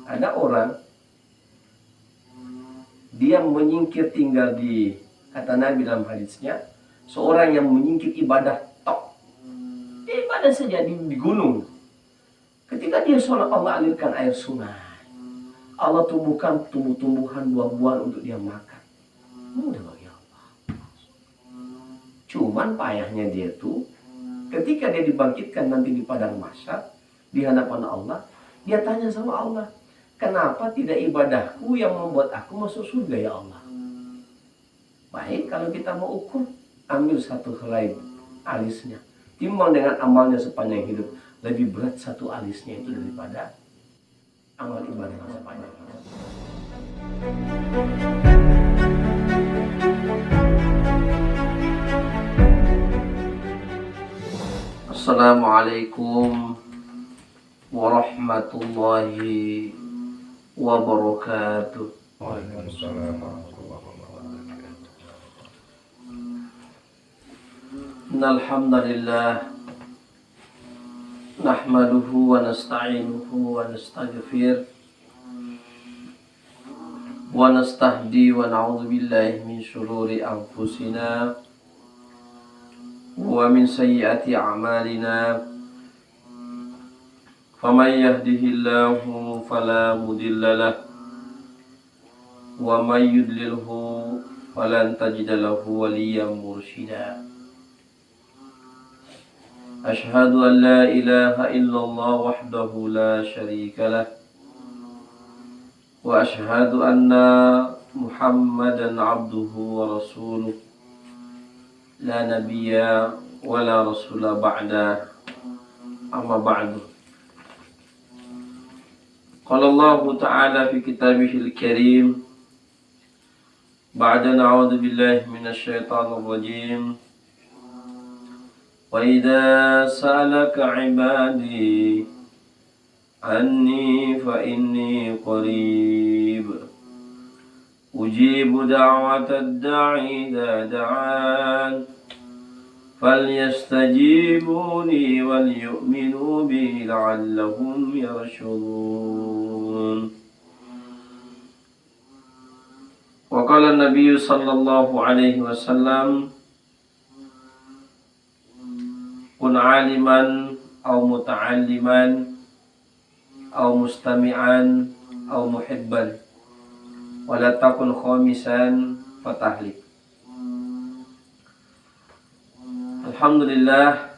Ada orang dia menyingkir tinggal di, kata Nabi dalam hadisnya, seorang yang menyingkir ibadah tok, ibadah saja di gunung. Ketika dia sholat, Allah alirkan air sungai, Allah tumbuhkan tumbuh-tumbuhan, buah-buahan untuk dia makan. Mudah bagi Allah. Cuman payahnya dia tuh, ketika dia dibangkitkan nanti di padang mahsyar di hadapan Allah, dia tanya sama Allah, kenapa tidak ibadahku yang membuat aku masuk surga ya Allah? Baik, kalau kita mau ukur, ambil satu helai alisnya, timbang dengan amalnya sepanjang hidup. Lebih berat satu alisnya itu daripada amal ibadahnya sepanjang hidup. Assalamualaikum warahmatullahi wabarakatuh. Waalaikumsalam warahmatullahi wabarakatuh. Innal hamdalillah nahmaduhu wa nasta'inuhu wa nastaghfir wa nastahdi wa na'udzu billahi min shururi anfusina wa min sayyiati a'malina. Faman yahdihillahu fala mudilla lahu wa may yudlilhu falan tajida lahu waliyyan mursyida. Ashhadu an la ilaha illallah wahdahu la syarika lah wa ashhadu anna Muhammadan abduhu wa rasuluh la nabiyya wa la rasula ba'da, amma ba'du. Qala Allah ta'ala fi kitabihil karim ba'da na'udzu billahi minasy syaithanir rajim. Wa idza sa'alaka 'ibadi anni fa inni qarib ujibu da'watad da'i idza da'an falyastajibuni wal yu'minu bi la'allahum yarshudun. Wa qala an-nabiy sallallahu alaihi wasallam, kun aliman aw muta'alliman aw mustami'an aw muhibban wa la takun khamisan fatahlik. Alhamdulillah,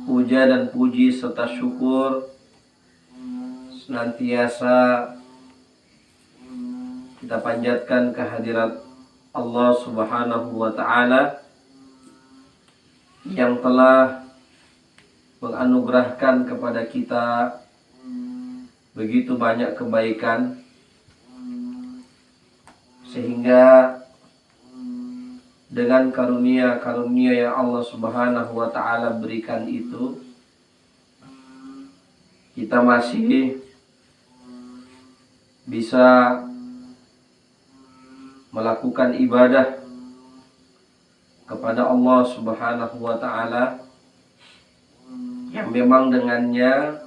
puja dan puji serta syukur senantiasa kita panjatkan kehadirat Allah Subhanahu wa ta'ala yang telah menganugerahkan kepada kita begitu banyak kebaikan, sehingga dengan karunia-karunia yang Allah Subhanahu wa ta'ala berikan itu, kita masih bisa melakukan ibadah kepada Allah Subhanahu wa ta'ala, yang memang dengannya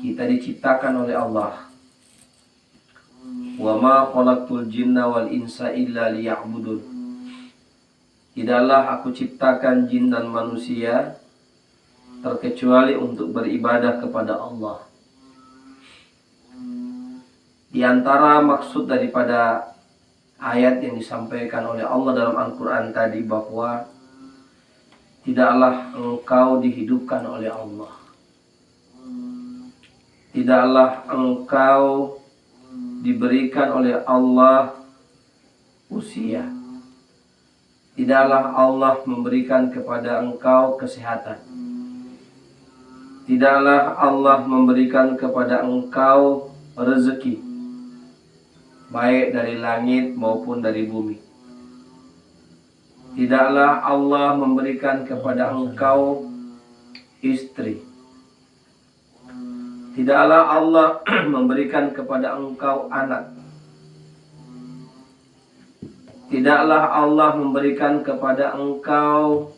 kita diciptakan oleh Allah. Wa ma khalaqtul jinna wal insa illa liya'budun. Tidaklah aku ciptakan jin dan manusia terkecuali untuk beribadah kepada Allah. Di antara maksud daripada ayat yang disampaikan oleh Allah dalam Al-Quran tadi, bahwa tidaklah engkau dihidupkan oleh Allah, tidaklah engkau diberikan oleh Allah usia, tidaklah Allah memberikan kepada engkau kesehatan, tidaklah Allah memberikan kepada engkau rezeki, baik dari langit maupun dari bumi. Tidaklah Allah memberikan kepada engkau istri, tidaklah Allah memberikan kepada engkau anak, tidaklah Allah memberikan kepada engkau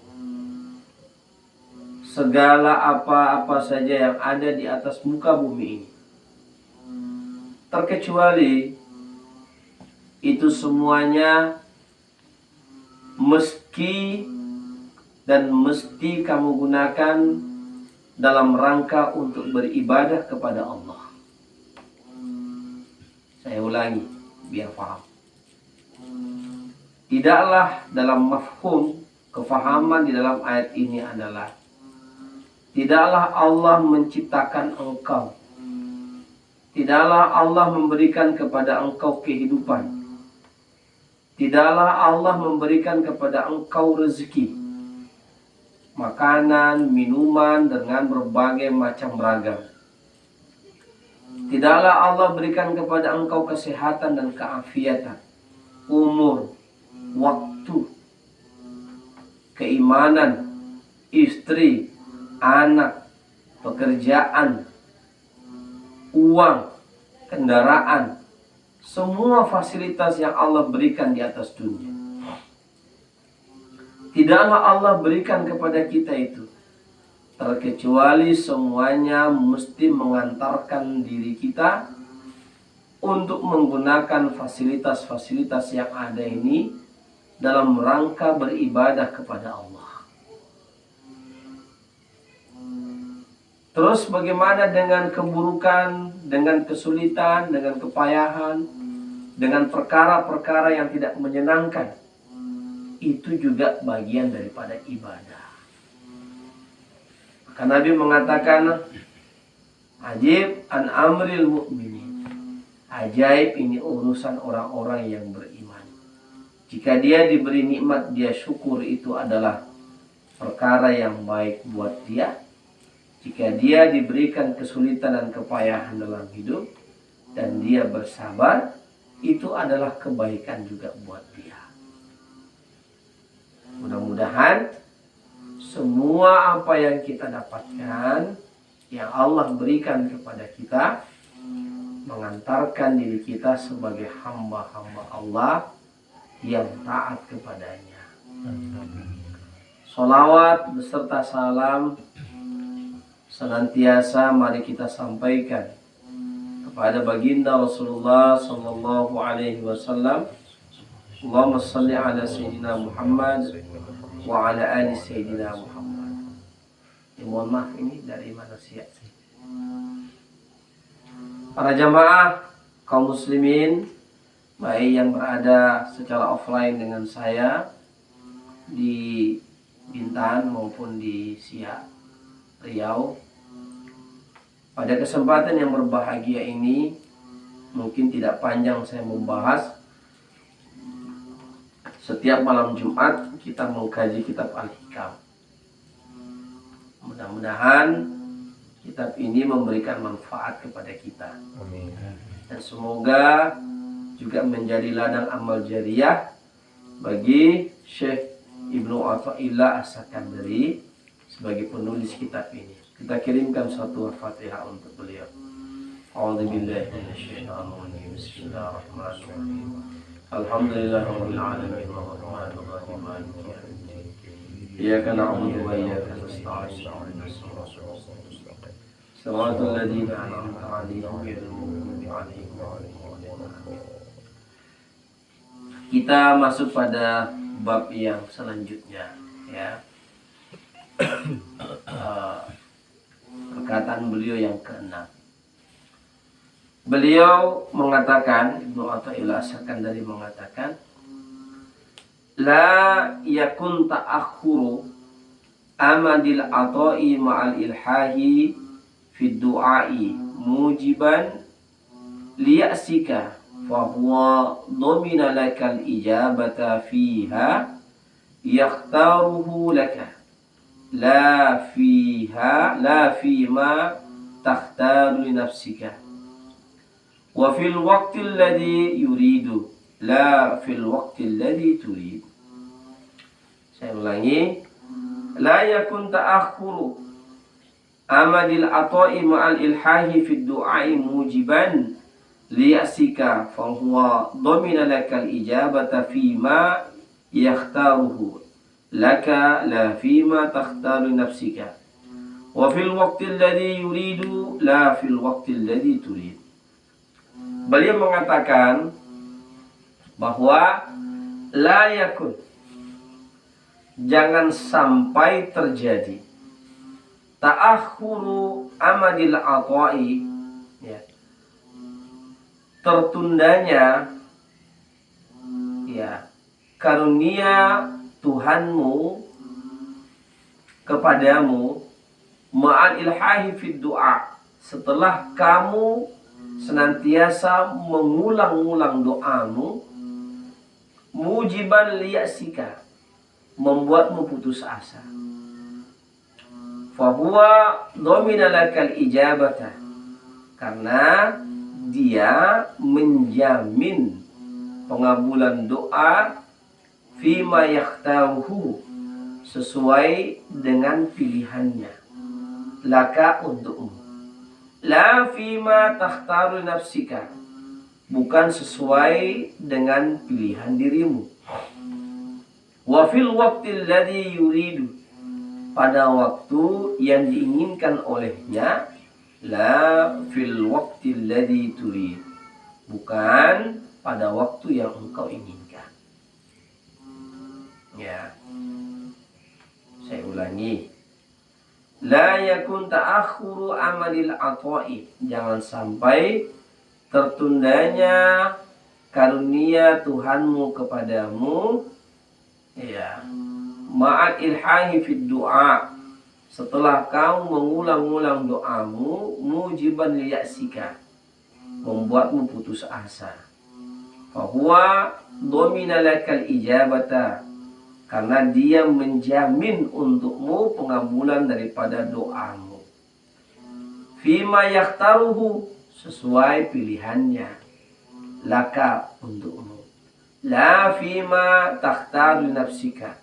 segala apa-apa saja yang ada di atas muka bumi ini. Terkecuali itu semuanya meski dan mesti kamu gunakan dalam rangka untuk beribadah kepada Allah. Saya ulangi biar paham. Tidaklah dalam mafhum, kefahaman di dalam ayat ini adalah tidaklah Allah menciptakan engkau. Tidaklah Allah memberikan kepada engkau kehidupan. Tidaklah Allah memberikan kepada engkau rezeki, makanan, minuman dengan berbagai macam ragam. Tidaklah Allah berikan kepada engkau kesehatan dan keafiatan, umur, waktu, keimanan, istri, anak, pekerjaan, uang, kendaraan, semua fasilitas yang Allah berikan di atas dunia. Tidaklah Allah berikan kepada kita itu, terkecuali semuanya mesti mengantarkan diri kita untuk menggunakan fasilitas-fasilitas yang ada ini dalam rangka beribadah kepada Allah. Terus bagaimana dengan keburukan, dengan kesulitan, dengan kepayahan, dengan perkara-perkara yang tidak menyenangkan? Itu juga bagian daripada ibadah. Maka Nabi mengatakan, ajib an amril mu'minin. Ajaib ini urusan orang-orang yang beriman. Jika dia diberi nikmat, dia syukur, itu adalah perkara yang baik buat dia. Jika dia diberikan kesulitan dan kepayahan dalam hidup dan dia bersabar, itu adalah kebaikan juga buat dia. Mudah-mudahan semua apa yang kita dapatkan, yang Allah berikan kepada kita, mengantarkan diri kita sebagai hamba-hamba Allah yang taat kepadanya. Salawat beserta salam senantiasa mari kita sampaikan kepada baginda Rasulullah sallallahu alaihi wasallam. Allahumma salli ala sayyidina Muhammad wa ala ali sayyidina Muhammad. Mohon maaf, ini dari manusia. Para jamaah kaum muslimin, baik yang berada secara offline dengan saya di Bintan maupun di Siak, Riau. Pada kesempatan yang berbahagia ini, mungkin tidak panjang saya membahas. Setiap malam Jumat kita mengkaji kitab Al-Hikam. Mudah-mudahan kitab ini memberikan manfaat kepada kita. Amin. Dan semoga juga menjadi ladang amal jariah bagi Syekh Ibnu Athaillah As-Sakandari sebagai penulis kitab ini. Kita kirimkan satu Al-Fatihah untuk beliau. A'udzubillahi minasyaitonir rajim. Bismillahirrahmanirrahim. Alhamdulillahirabbil alamin arrahmanir rahim maliki yaumiddin. Iyyaka na'budu wa iyyaka nasta'in. Shiratal ladzina an'amta 'alaihim ghairil maghdubi 'alaihim waladdallin. Kita masuk pada bab yang selanjutnya, ya. Perkataan beliau yang ke-6. Beliau mengatakan, Ibnu Athaillah As-Sakandari mengatakan, la yakun ta'akhuru amadil ata'i ma'al ilhahi fid du'ai mujiban liya'sika fahuwa domina lakal ijabata fiha yakhtaruhu laka la fiha la fima takhtaru li nafsika wa fil waqtil ladzi yuridu la fil waqtil ladzi turid. Saya ulangi, la yakun ta'akhuru amadil ata'i ma'al ilhahi fid du'ai mujiban liyasika fa huwa domina lakal ijabata fima yakhtaruhu laka la fima takhtaru nafsika Wa fil waqtil ladzi yuridu la fil waqtil ladzi turid. Beliau mengatakan bahwa la yakun, jangan sampai terjadi ta'akhuru amadil ata'i, ya, tertundanya ya karunia Tuhanmu kepadamu, ma'al ilhahi fid du'a, setelah kamu senantiasa mengulang-ulang doamu, mujiban liyasika, membuatmu putus asa. Fahuwa domina lakal ijabata, karena dia menjamin pengabulan doa fima yakhtaruhu, sesuai dengan pilihannya, laka untukmu, la fima takhtaru nafsika, bukan sesuai dengan pilihan dirimu. Wa fil waqtil ladzi yuridu, pada waktu yang diinginkan olehnya, la fil waqtil ladzi turid, bukan pada waktu yang engkau inginkan. Ya, saya ulangi. La yakun ta'akhuru amalil ata'i, jangan sampai tertundanya karunia Tuhanmu kepadamu, ya, ma'al ilhahi fid du'a, setelah kau mengulang-ulang doamu, mujiban liyasika, membuatmu putus asa. Fahuwa domina lakal ijabata, karena dia menjamin untukmu pengabulan daripada doamu. Fima yakhtaruhu, sesuai pilihannya, laka untukmu, la fima takhtaru nafsika,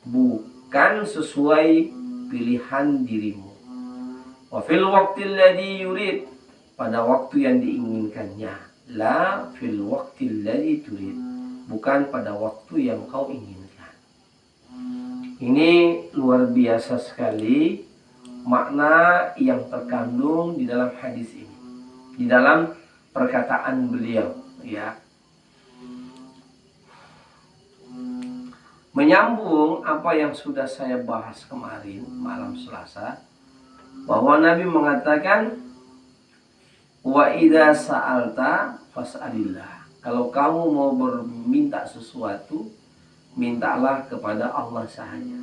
bukan sesuai pilihan dirimu. Wa fil waqtil ladzi yurid, pada waktu yang diinginkannya, la fil waqtil ladzi turid, bukan pada waktu yang kau inginkan. Ini luar biasa sekali makna yang terkandung di dalam hadis ini, di dalam perkataan beliau, ya. Menyambung apa yang sudah saya bahas kemarin malam Selasa, bahwa Nabi mengatakan, wa idza sa'alta fas'alillah, kalau kamu mau meminta sesuatu, mintalah kepada Allah saja.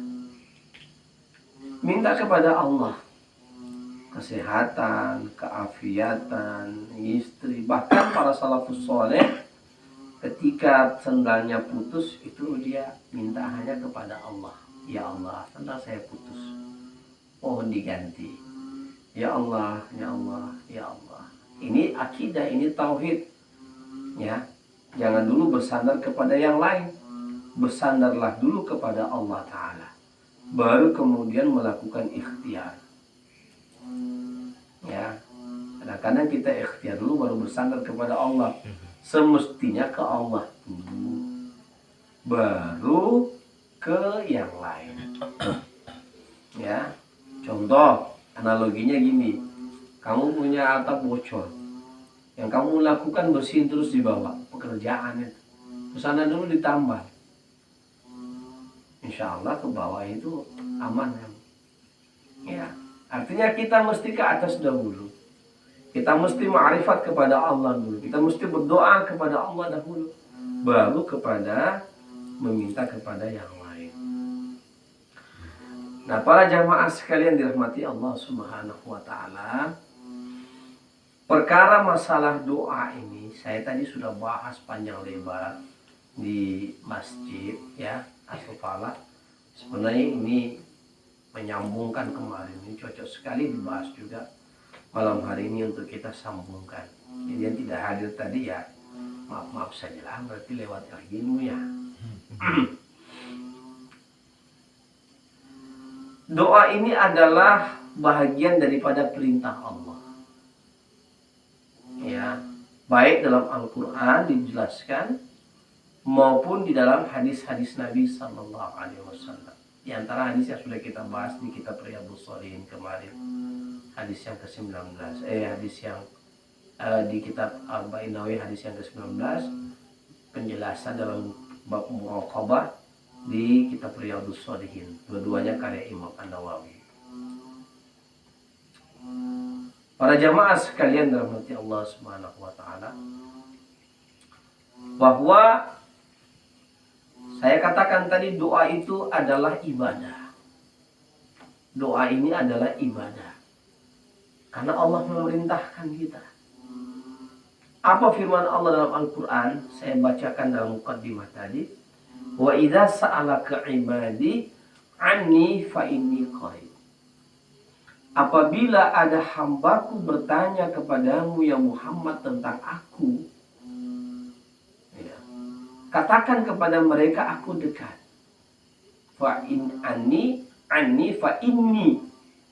Minta kepada Allah kesehatan, keafiatan, istri. Bahkan para salafus soleh ketika sendalnya putus, itu dia minta hanya kepada Allah. Ya Allah, sendal saya putus, mohon diganti. Ya Allah, ya Allah, ya Allah. Ini akidah, ini tauhid, ya. Jangan dulu bersandar kepada yang lain, bersandarlah dulu kepada Allah Ta'ala, baru kemudian melakukan ikhtiar, ya. Kadang-kadang kita ikhtiar dulu baru bersandar kepada Allah. Semestinya ke Allah dulu, baru ke yang lain, ya. Contoh analoginya gini, kamu punya atap bocor, yang kamu lakukan bersihin terus di bawah, pekerjaan itu kesana dulu ditambal, insya Allah ke bawah itu aman, ya. Artinya kita mesti ke atas dahulu, kita mesti ma'rifat kepada Allah dulu, kita mesti berdoa kepada Allah dahulu, baru kepada meminta kepada yang lain. Nah, para jamaah sekalian dirahmati Allah Subhanahu wa Ta'ala, perkara masalah doa ini saya tadi sudah bahas panjang lebar di masjid, ya, Asofala. Sebenarnya ini menyambungkan kemarin, ini cocok sekali dibahas juga malam hari ini untuk kita sambungkan. Jadi yang tidak hadir tadi ya maaf saja lah, berarti lewat ilmunya. Doa ini adalah bahagian daripada perintah Allah, ya, baik dalam Al-Quran dijelaskan maupun di dalam hadis-hadis Nabi Sallallahu Alaihi Wasallam, Di antara hadis yang sudah kita bahas di kitab Riyadhus Shalihin kemarin, hadis yang ke-19, hadis yang di kitab Arba'in Nawawi hadis yang ke-19, penjelasan dalam bab muraqabah di kitab Riyadhus Shalihin. Dua-duanya karya Imam An-Nawawi. Para jamaah sekalian dalam hati Allah Subhanahu wa taala, bahwa saya katakan tadi doa itu adalah ibadah. Doa ini adalah ibadah. Karena Allah memerintahkan kita. Apa firman Allah dalam Al-Quran? Saya bacakan dalam muqaddimah tadi. Wa idza sa'alaka ibadi anni fa inni qarib. Apabila ada hambaku bertanya kepadamu ya Muhammad tentang aku, ya, katakan kepada mereka aku dekat. Fa in anni fa inni,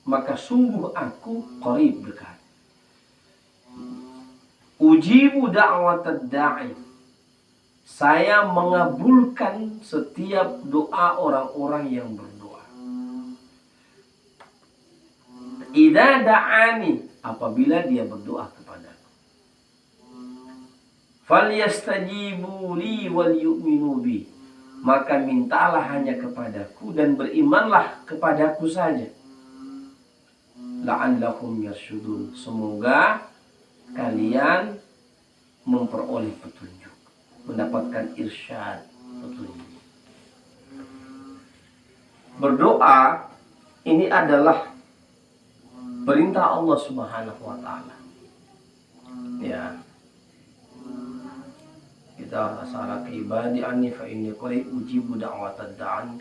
maka sungguh aku qarib, dekat. Ujibu da'watad da'i, saya mengabulkan setiap doa orang-orang yang berdoa. Idza da'ani, apabila dia berdoa kepadaku. Falyastajibu li wal yu'minu bi, maka mintalah hanya kepadaku dan berimanlah kepadaku saja. La'allahum yarshudun, semoga kalian memperoleh petunjuk, mendapatkan irsyad, petunjuk. Berdoa ini adalah perintah Allah Subhanahu wa taala. Ya. Kita as'alaka ibadi anni fa inni qarib ujibu da'watad da'an.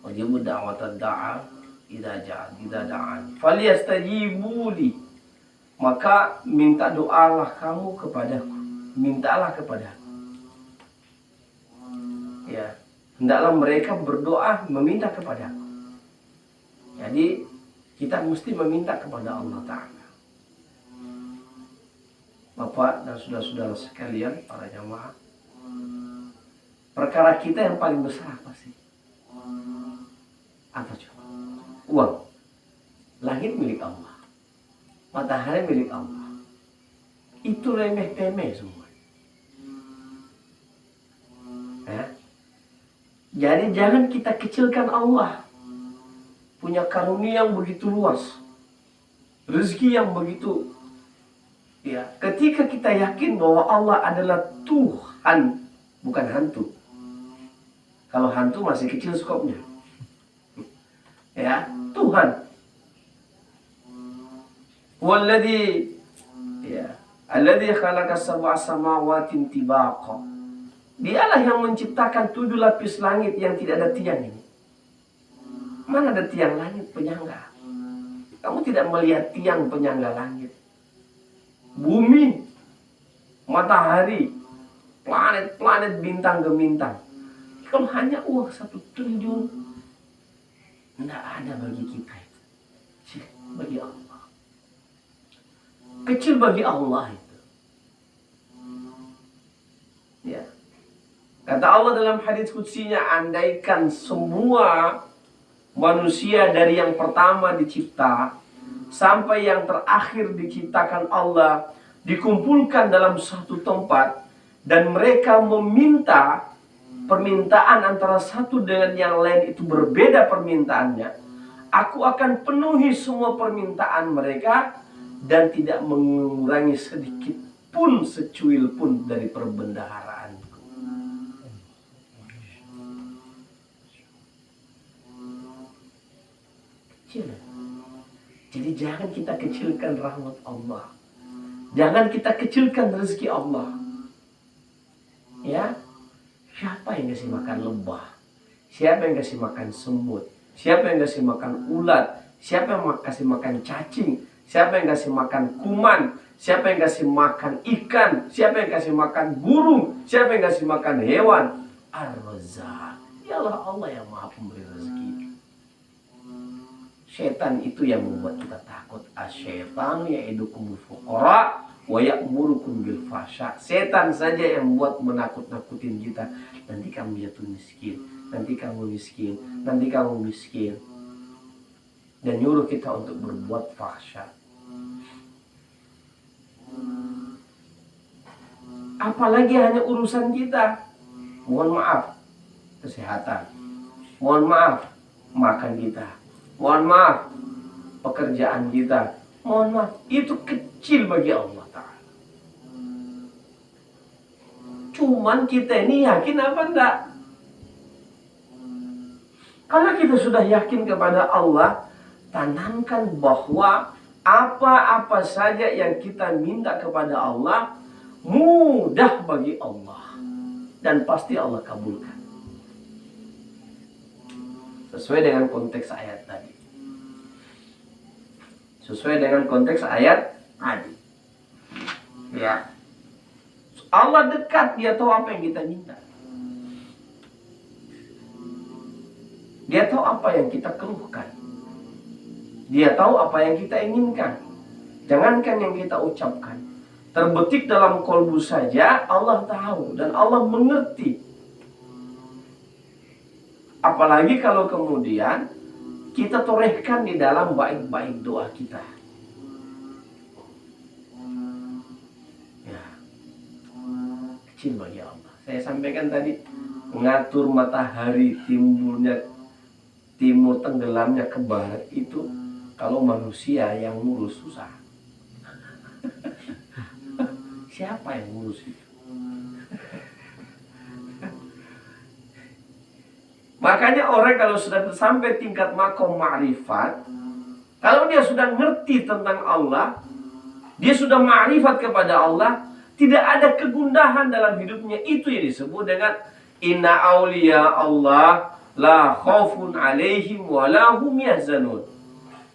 Ujibu da'watad da'a idza da'an. Falyastajibu li. Maka minta doalah kamu kepadaku. Mintalah kepadaku. Ya. Hendaklah mereka berdoa meminta kepadaku. Jadi kita mesti meminta kepada Allah Ta'ala. Bapak dan saudara-saudara sekalian, para jamaah, perkara kita yang paling besar apa sih? Apa coba? Uang. Langit milik Allah, matahari milik Allah. Itu remeh-temeh semua. Ya? Jadi jangan kita kecilkan Allah. Punya karunia yang begitu luas, rezeki yang begitu, ya. Ketika kita yakin bahwa Allah adalah Tuhan, bukan hantu. Kalau hantu masih kecil skopnya, ya, Tuhan. Walladzi, ya, alladzi khalaqa sab'a samawatin tibaqa. Dialah yang menciptakan 7 lapis langit yang tidak ada tiang ini. Mana ada tiang langit penyangga? Kamu tidak melihat tiang penyangga langit. Bumi, matahari, planet-planet, bintang ke bintang. Kalau hanya uang 1 triliun, tidak ada bagi kita. Kecil bagi Allah. Kecil bagi Allah itu. Ya. Kata Allah dalam hadits qudsinya, andaikan semua manusia dari yang pertama dicipta sampai yang terakhir diciptakan Allah dikumpulkan dalam satu tempat dan mereka meminta permintaan antara satu dengan yang lain itu berbeda permintaannya, aku akan penuhi semua permintaan mereka dan tidak mengurangi sedikit pun secuil pun dari perbendaharaanku. Kecil. Jadi jangan kita kecilkan rahmat Allah. Jangan kita kecilkan rezeki Allah. Ya, siapa yang kasih makan lebah? Siapa yang kasih makan semut? Siapa yang kasih makan ulat? Siapa yang kasih makan cacing? Siapa yang kasih makan kuman? Siapa yang kasih makan ikan? Siapa yang kasih makan burung? Siapa yang kasih makan hewan? Ar-Razzaq. Dialah Allah yang Maha Pemberi rezeki. Setan itu yang membuat kita takut. Asy-syaitanu ya'idukumul fuqara wa ya'murukum bil fahsya. Setan saja yang membuat menakut-nakutin kita. Nanti kamu jatuh miskin, nanti kamu miskin, nanti kamu miskin. Dan nyuruh kita untuk berbuat fahsya. Apalagi hanya urusan kita. Mohon maaf, kesehatan. Mohon maaf, makan kita. Mohon maaf, pekerjaan kita. Mohon maaf, itu kecil bagi Allah Ta'ala. Cuman kita ini yakin apa enggak? Kalau kita sudah yakin kepada Allah, tanamkan bahwa apa-apa saja yang kita minta kepada Allah mudah bagi Allah, dan pasti Allah kabulkan sesuai dengan konteks ayat tadi. Sesuai dengan konteks ayat tadi. Ya. Allah dekat, dia tahu apa yang kita minta. Dia tahu apa yang kita keluhkan. Dia tahu apa yang kita inginkan. Jangankan yang kita ucapkan, terbetik dalam kolbu saja Allah tahu dan Allah mengerti. Apalagi kalau kemudian kita torehkan di dalam baik-baik doa kita. Ya, kecil bagi Allah. Saya sampaikan tadi, mengatur matahari timur tenggelamnya ke barat itu, kalau manusia yang ngurus susah. Siapa yang ngurus itu? Makanya orang kalau sudah sampai tingkat makom ma'rifat, kalau dia sudah ngerti tentang Allah, dia sudah ma'rifat kepada Allah, tidak ada kegundahan dalam hidupnya. Itu yang disebut dengan inna awliya Allah la khaufun alaihim wa la hum yahzanun.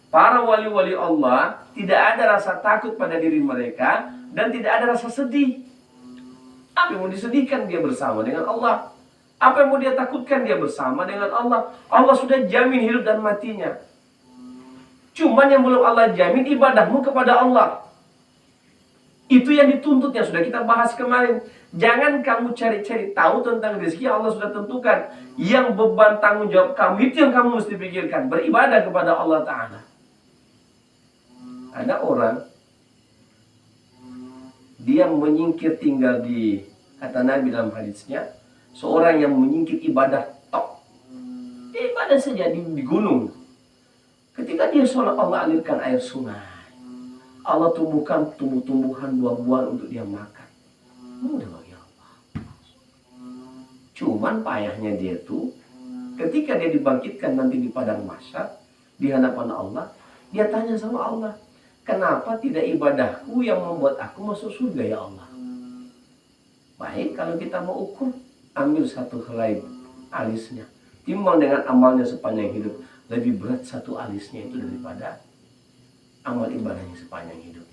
Para wali-wali Allah tidak ada rasa takut pada diri mereka dan tidak ada rasa sedih. Apa yang mau disedihkan, dia bersama dengan Allah. Apa yang mau dia takutkan, dia bersama dengan Allah. Allah sudah jamin hidup dan matinya. Cuman yang belum Allah jamin ibadahmu kepada Allah. Itu yang dituntut, yang sudah kita bahas kemarin. Jangan kamu cari-cari tahu tentang rezeki Allah sudah tentukan. Yang beban tanggung jawab kamu, itu yang kamu mesti pikirkan. Beribadah kepada Allah Ta'ala. Ada orang, dia menyingkir tinggal di, kata Nabi dalam hadisnya, seorang yang menyingkir ibadah tok. Ibadah saja di gunung. Ketika dia sholat, Allah alirkan air sungai. Allah tumbuhkan tumbuh-tumbuhan, buah-buahan untuk dia makan. Mudah bagi Allah. Cuman payahnya dia tuh, ketika dia dibangkitkan nanti di padang mahsyar, di hadapan Allah, dia tanya sama Allah, kenapa tidak ibadahku yang membuat aku masuk surga ya Allah? Baik, kalau kita mau ukur, ambil satu helai alisnya, timbang dengan amalnya sepanjang hidup. Lebih berat satu alisnya itu daripada amal ibadahnya sepanjang hidup.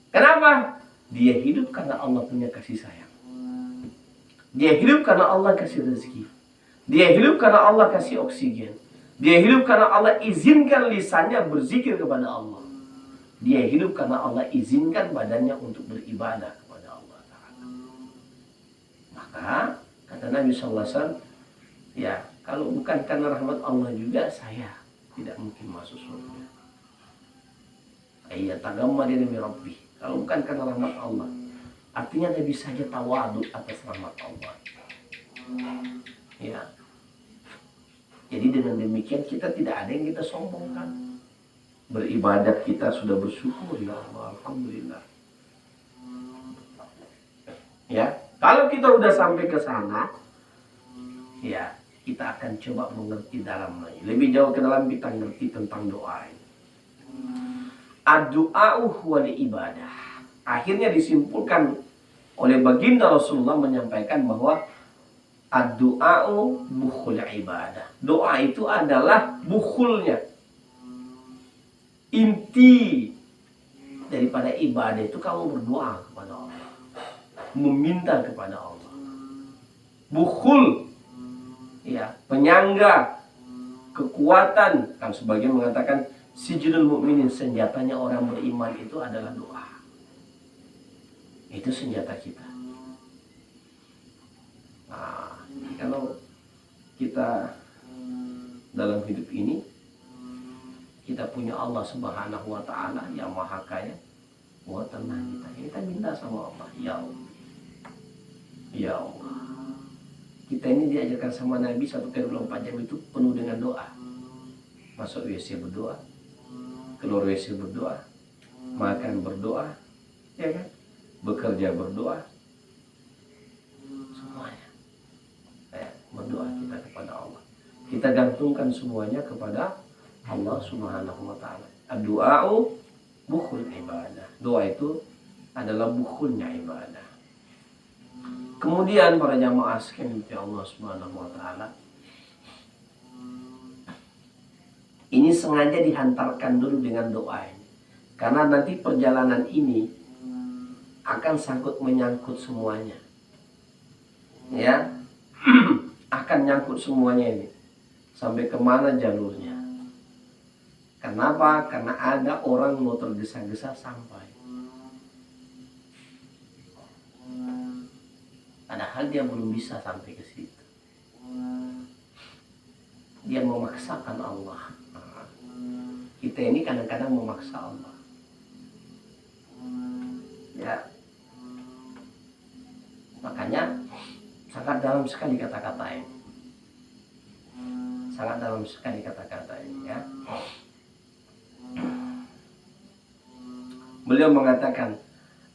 Kenapa? Dia hidup karena Allah punya kasih sayang. Dia hidup karena Allah kasih rezeki. Dia hidup karena Allah kasih oksigen. Dia hidup karena Allah izinkan lisannya berzikir kepada Allah. Dia hidup karena Allah izinkan badannya untuk beribadah kepada Allah Ta'ala. Maka kata Nabi SAW, ya kalau bukan karena rahmat Allah juga, saya tidak mungkin masuk surga. Ayat tagamma dari Rabbi. Kalau bukan karena rahmat Allah, artinya Nabi saja tawadu atas rahmat Allah. Ya. Jadi dengan demikian kita tidak ada yang kita sombongkan. Beribadah kita sudah bersyukur, ya Allah, alhamdulillah. Ya, kalau kita udah sampai ke sana, ya kita akan coba mengerti dalam lagi. Lebih jauh ke dalam kita ngerti tentang doa ini. Ad-du'a'u wal ibadah. Akhirnya disimpulkan oleh baginda Rasulullah menyampaikan bahwa ad-du'a'u bukhul ibadah. Doa itu adalah bukhulnya. Inti daripada ibadah itu kamu berdoa kepada Allah, meminta kepada Allah. Bukhul, ya, penyangga, kekuatan. Kan sebagian mengatakan sijinul mukminin, senjatanya orang beriman itu adalah doa. Itu senjata kita. Nah, kalau kita dalam hidup ini kita punya Allah Subhanahu wa Ta'ala yang Maha Kaya, buat tenang kita minta sama Allah, ya Allah, ya Allah. Kita ini diajarkan sama Nabi 1 kali 24 jam itu penuh dengan doa. Masuk WC berdoa, keluar WC berdoa, makan berdoa, ya kan? Bekerja berdoa, semuanya. Berdoa kita kepada Allah. Kita gantungkan semuanya kepada Allah Subhanahu wa Ta'ala. Ad-du'a'u bukhul ibadah. Doa itu adalah bukhulnya ibadah. Kemudian para jamaah sekalian Allah Subhanahu wa Ta'ala, ini sengaja dihantarkan dulu dengan doa ini. Karena nanti perjalanan ini akan sangkut menyangkut semuanya. Ya, akan nyangkut semuanya ini. Sampai kemana jalurnya. Kenapa? Karena ada orang mau tergesa-gesa sampai. Padahal dia belum bisa sampai ke situ. Dia memaksakan Allah. Kita ini kadang-kadang memaksa Allah. Ya. Makanya sangat dalam sekali kata-kata ini. Sangat dalam sekali kata-kata ini, ya. Beliau mengatakan,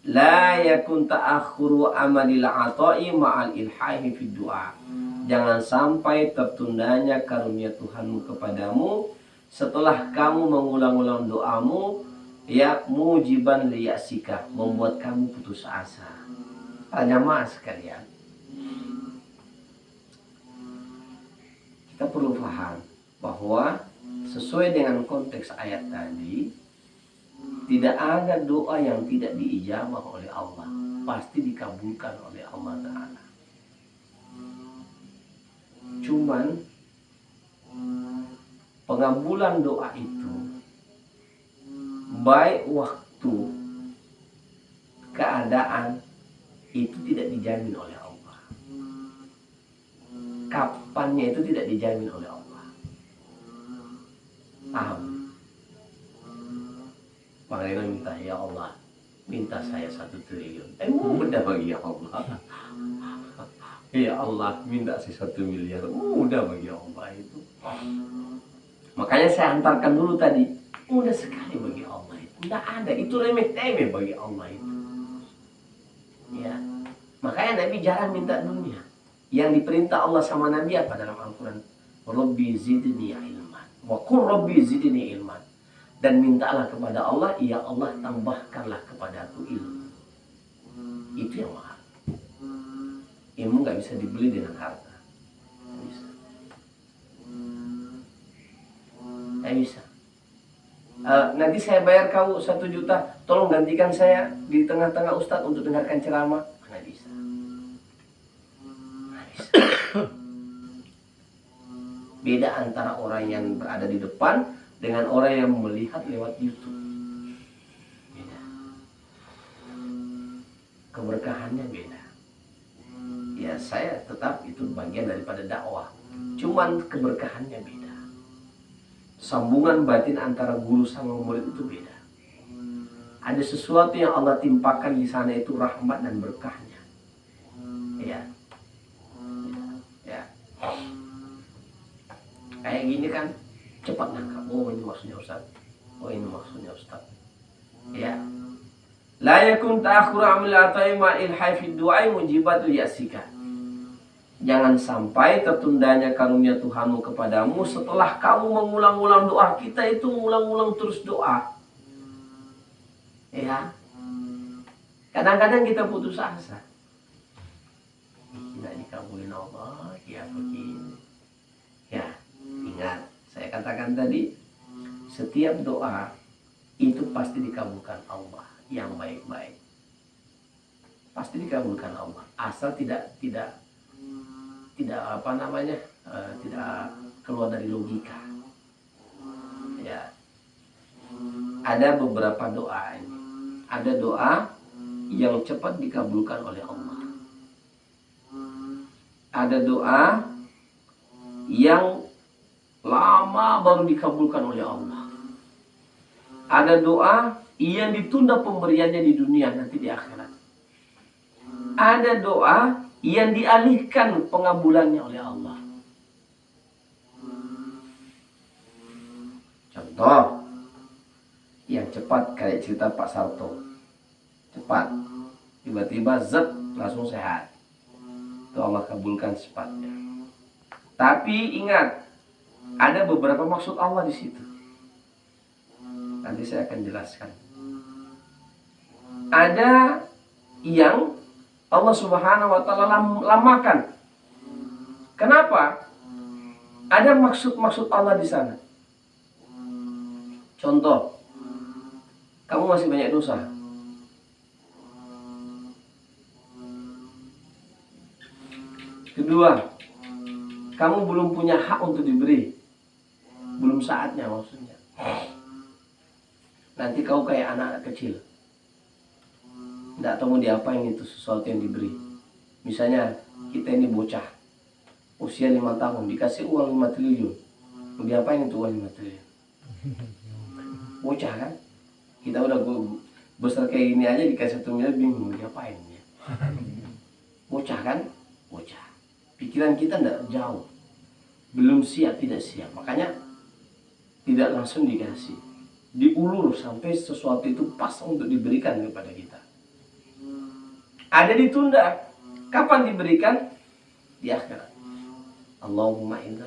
la yakun ta'akhuru amalil ata'i ma'al ilhahi fid du'a. Jangan sampai tertundanya karunia Tuhanmu kepadamu setelah kamu mengulang-ulang doamu, ya, mujiban liyasika, membuat kamu putus asa. Jamaah sekalian, kita perlu paham bahwa sesuai dengan konteks ayat tadi, tidak ada doa yang tidak diijabah oleh Allah. Pasti dikabulkan oleh Allah Ta'ala. Cuman pengabulan doa itu baik waktu, keadaan itu tidak dijamin oleh Allah. Kapannya itu tidak dijamin oleh Allah. Paham? Bang Reno minta, ya Allah, minta saya 1 triliun. Mudah bagi Allah. Ya Allah, minta saya 1 miliar. Mudah bagi Allah itu. Makanya saya hantarkan dulu tadi. Mudah sekali bagi Allah itu. Tidak ada, itu remeh-temeh bagi Allah itu. Ya. Makanya Nabi jarang minta dunia. Yang diperintah Allah sama Nabi apa dalam Al-Quran? Rabbi zidni ilman. Wa qur Rabbi zidni ilman. Dan mintalah kepada Allah, ya Allah tambahkanlah kepadaku ilmu. Itu yang mahal. Ilmu gak bisa dibeli dengan harta. Gak bisa. Gak bisa. Nanti saya bayar kau 1 juta, tolong gantikan saya di tengah-tengah Ustadz untuk dengarkan ceramah. Gak bisa. Gak bisa. Beda antara orang yang berada di depan dengan orang yang melihat lewat YouTube. Beda. Keberkahannya beda. Ya, saya tetap itu bagian daripada dakwah. Cuman keberkahannya beda. Sambungan batin antara guru sama murid itu beda. Ada sesuatu yang Allah timpakan di sana itu rahmat dan berkahnya. Ya. Ya. Kayak gini kan, cepat nangkap. Oh, ini maksudnya Ustaz. Oh, ini maksudnya Ustaz. Ya. La yakun ta'akhuru amil ata'i ma'il haifid du'ai mujibatul yasika. Jangan sampai tertundanya karunia Tuhanmu kepadamu setelah kamu mengulang-ulang doa. Kita itu mengulang-ulang terus doa. Ya. Kadang-kadang kita putus asa. Tidak dikabulin Allah, ya begini. Ya, ingat. Saya katakan tadi, setiap doa itu pasti dikabulkan Allah yang baik-baik. Pasti dikabulkan Allah, asal tidak apa namanya, tidak keluar dari logika. Ya, ada beberapa doa ini. Ada doa yang cepat dikabulkan oleh Allah. ada doa yang lama baru dikabulkan oleh Allah. Ada doa yang ditunda pemberiannya di dunia, nanti di akhirat. Ada doa yang dialihkan pengabulannya oleh Allah. Contoh yang cepat kayak cerita Pak Sarto. Cepat, tiba-tiba zet langsung sehat. Itu Allah kabulkan secepatnya. Tapi ingat, ada beberapa maksud Allah di situ. Nanti saya akan jelaskan. Ada yang Allah Subhanahu wa taala lamakan. Kenapa? Ada maksud-maksud Allah di sana. Contoh, kamu masih banyak dosa. Kedua, kamu belum punya hak untuk diberi. Belum saatnya maksudnya. Nanti kau kayak anak kecil. Tidak tahu mau diapain itu sesuatu yang diberi. Misalnya kita ini bocah. Usia 5 tahun. Dikasih uang 5 triliun. Mau diapain itu uang 5 triliun? Bocah kan? Kita udah besar kayak gini aja dikasih 1 miliar bingung mau diapain ya. Bocah kan? Bocah. Pikiran kita tidak jauh. Belum siap, tidak siap. Makanya tidak langsung dikasih. Diulur sampai sesuatu itu pas untuk diberikan kepada kita. Ada ditunda. Kapan diberikan? Di akhirat. Allahumma inna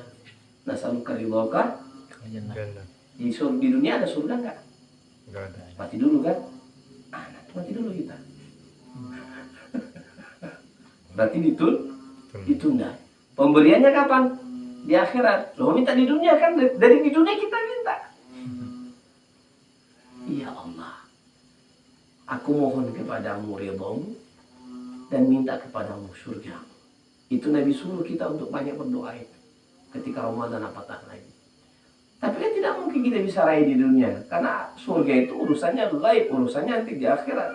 nas'aluka ridhaka. Di dunia ada surga enggak? Enggak ada. Mati dulu kan? Mati dulu kita. Berarti ditunda. Pemberiannya kapan? Di akhirat. Loh, minta di dunia kan? Dari di dunia kita minta. Ya Allah, aku mohon kepadamu ridhamu dan minta kepadamu surga. Itu Nabi suruh kita untuk banyak berdoa itu ketika Ramadan apatah lagi. Tapi kan tidak mungkin kita bisa raih di dunia, karena surga itu urusannya gaib, urusannya nanti di akhirat.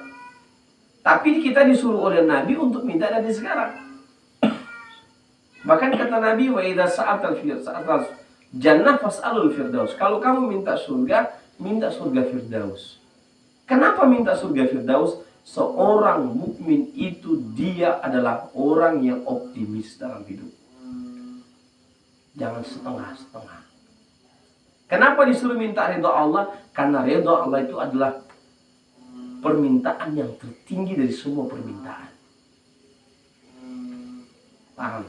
Tapi kita disuruh oleh Nabi untuk minta dari sekarang. Bahkan kata Nabi, wa idza sa'altal jannah fas'alul firdaus. Kalau kamu minta surga, minta surga firdaus. Kenapa minta surga firdaus? Seorang mukmin itu dia adalah orang yang optimis dalam hidup. Jangan setengah-setengah. Kenapa disuruh minta ridha Allah? Karena ridha Allah itu adalah permintaan yang tertinggi dari semua permintaan. Paham?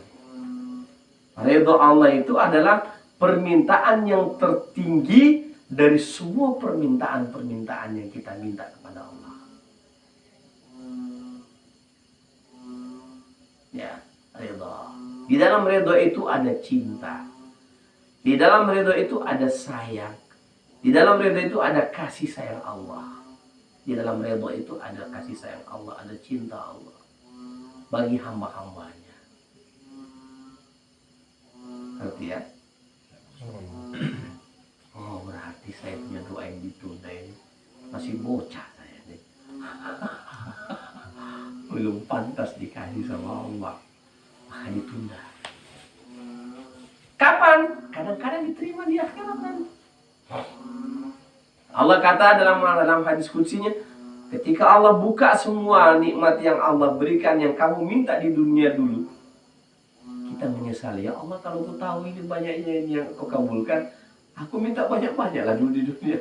Ridha Allah itu adalah permintaan yang tertinggi dari semua permintaan-permintaan yang kita minta kepada Allah. Ya, ridha. Di dalam ridha itu ada cinta. Di dalam ridha itu ada sayang. Di dalam ridha itu ada kasih sayang Allah. Di dalam ridha itu ada kasih sayang Allah, ada cinta Allah bagi hamba-hambanya. Ngerti ya? Oh, berarti saya punya doa yang ditunda ini. Masih bocah saya nih. Belum pantas dikasih sama Allah. Maka ditunda. Kapan? Kadang-kadang diterima di akhirat nanti. Allah kata dalam hadis kutsinya, ketika Allah buka semua nikmat yang Allah berikan yang kamu minta di dunia dulu, kita menyesali, ya Allah kalau aku tahu ini banyaknya ini yang kau kabulkan, aku minta banyak-banyak lah dulu di dunia.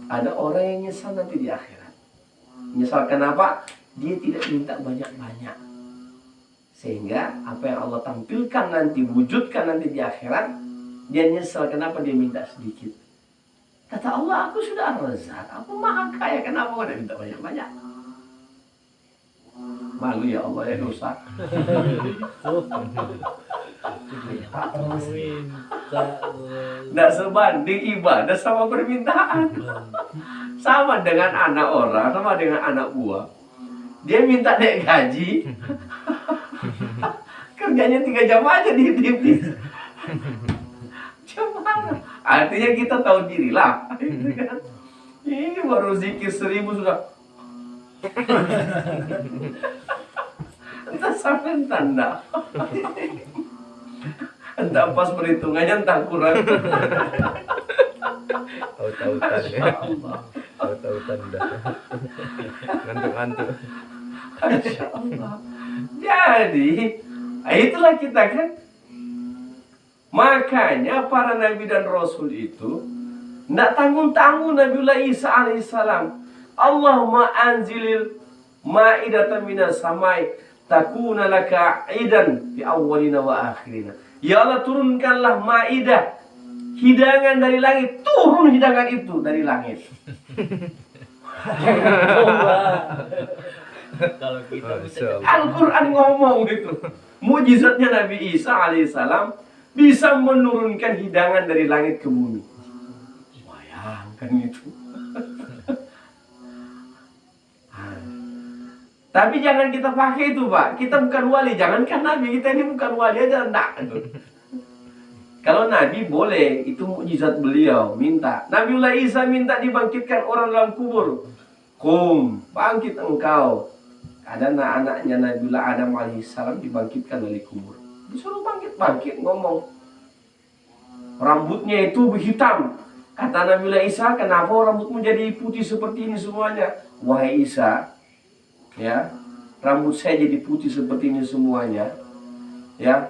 Ada orang yang nyesal nanti di akhirat. Nyesal kenapa? Dia tidak minta banyak-banyak. Sehingga apa yang Allah tampilkan nanti, wujudkan nanti di akhirat, dia nyesal kenapa dia minta sedikit. Kata Allah, aku sudah rezak, aku maha kaya, kenapa kau tidak minta banyak-banyak? Malu ya Allah ya dosa. Tidak sebanding ibadah sama permintaan. Sama dengan anak orang, sama dengan anak buah. Dia minta naik gaji, kerjanya 3 jam aja di TV. Cuman artinya kita tahu diri lah. Ini baru zikir 1000 sudah. Entah sampai entah enggak. Entah pas perhitungannya entah kurang. Aut-autan ya. Masya Allah. Aut-autan dah. Ngantuk-ngantuk. Masya Allah. Jadi itulah kita kan. Makanya para nabi dan rasul itu tidak tanggung-tanggung Nabiullah Isa alaihissalam. Allahumma anzilil ma'idatan minas samai takuna laka idan fi awwalina wa akhirina. Ya Allah, turunkanlah ma'idah, hidangan dari langit. Turun hidangan itu dari langit. Kalau kita Masya Allah. Al-Quran ngomong itu. Mujizatnya Nabi Isa alaihissalam bisa menurunkan hidangan dari langit ke bumi. Bayangkan itu. Tapi jangan kita pakai itu, Pak. Kita bukan wali. Jangankan Nabi, kita ini bukan wali aja. Enggak. Kalau Nabi boleh, itu mukjizat beliau. Minta. Nabiullah Isa minta dibangkitkan orang dalam kubur. Kum, bangkit engkau. Ada anak-anaknya Nabiullah Adam alaihissalam dibangkitkan dari kubur. Disuruh bangkit-bangkit, ngomong. Rambutnya itu hitam. Kata Nabiullah Isa, kenapa rambutmu jadi putih seperti ini semuanya? Wahai Isa, ya, rambut saya jadi putih seperti ini semuanya, ya,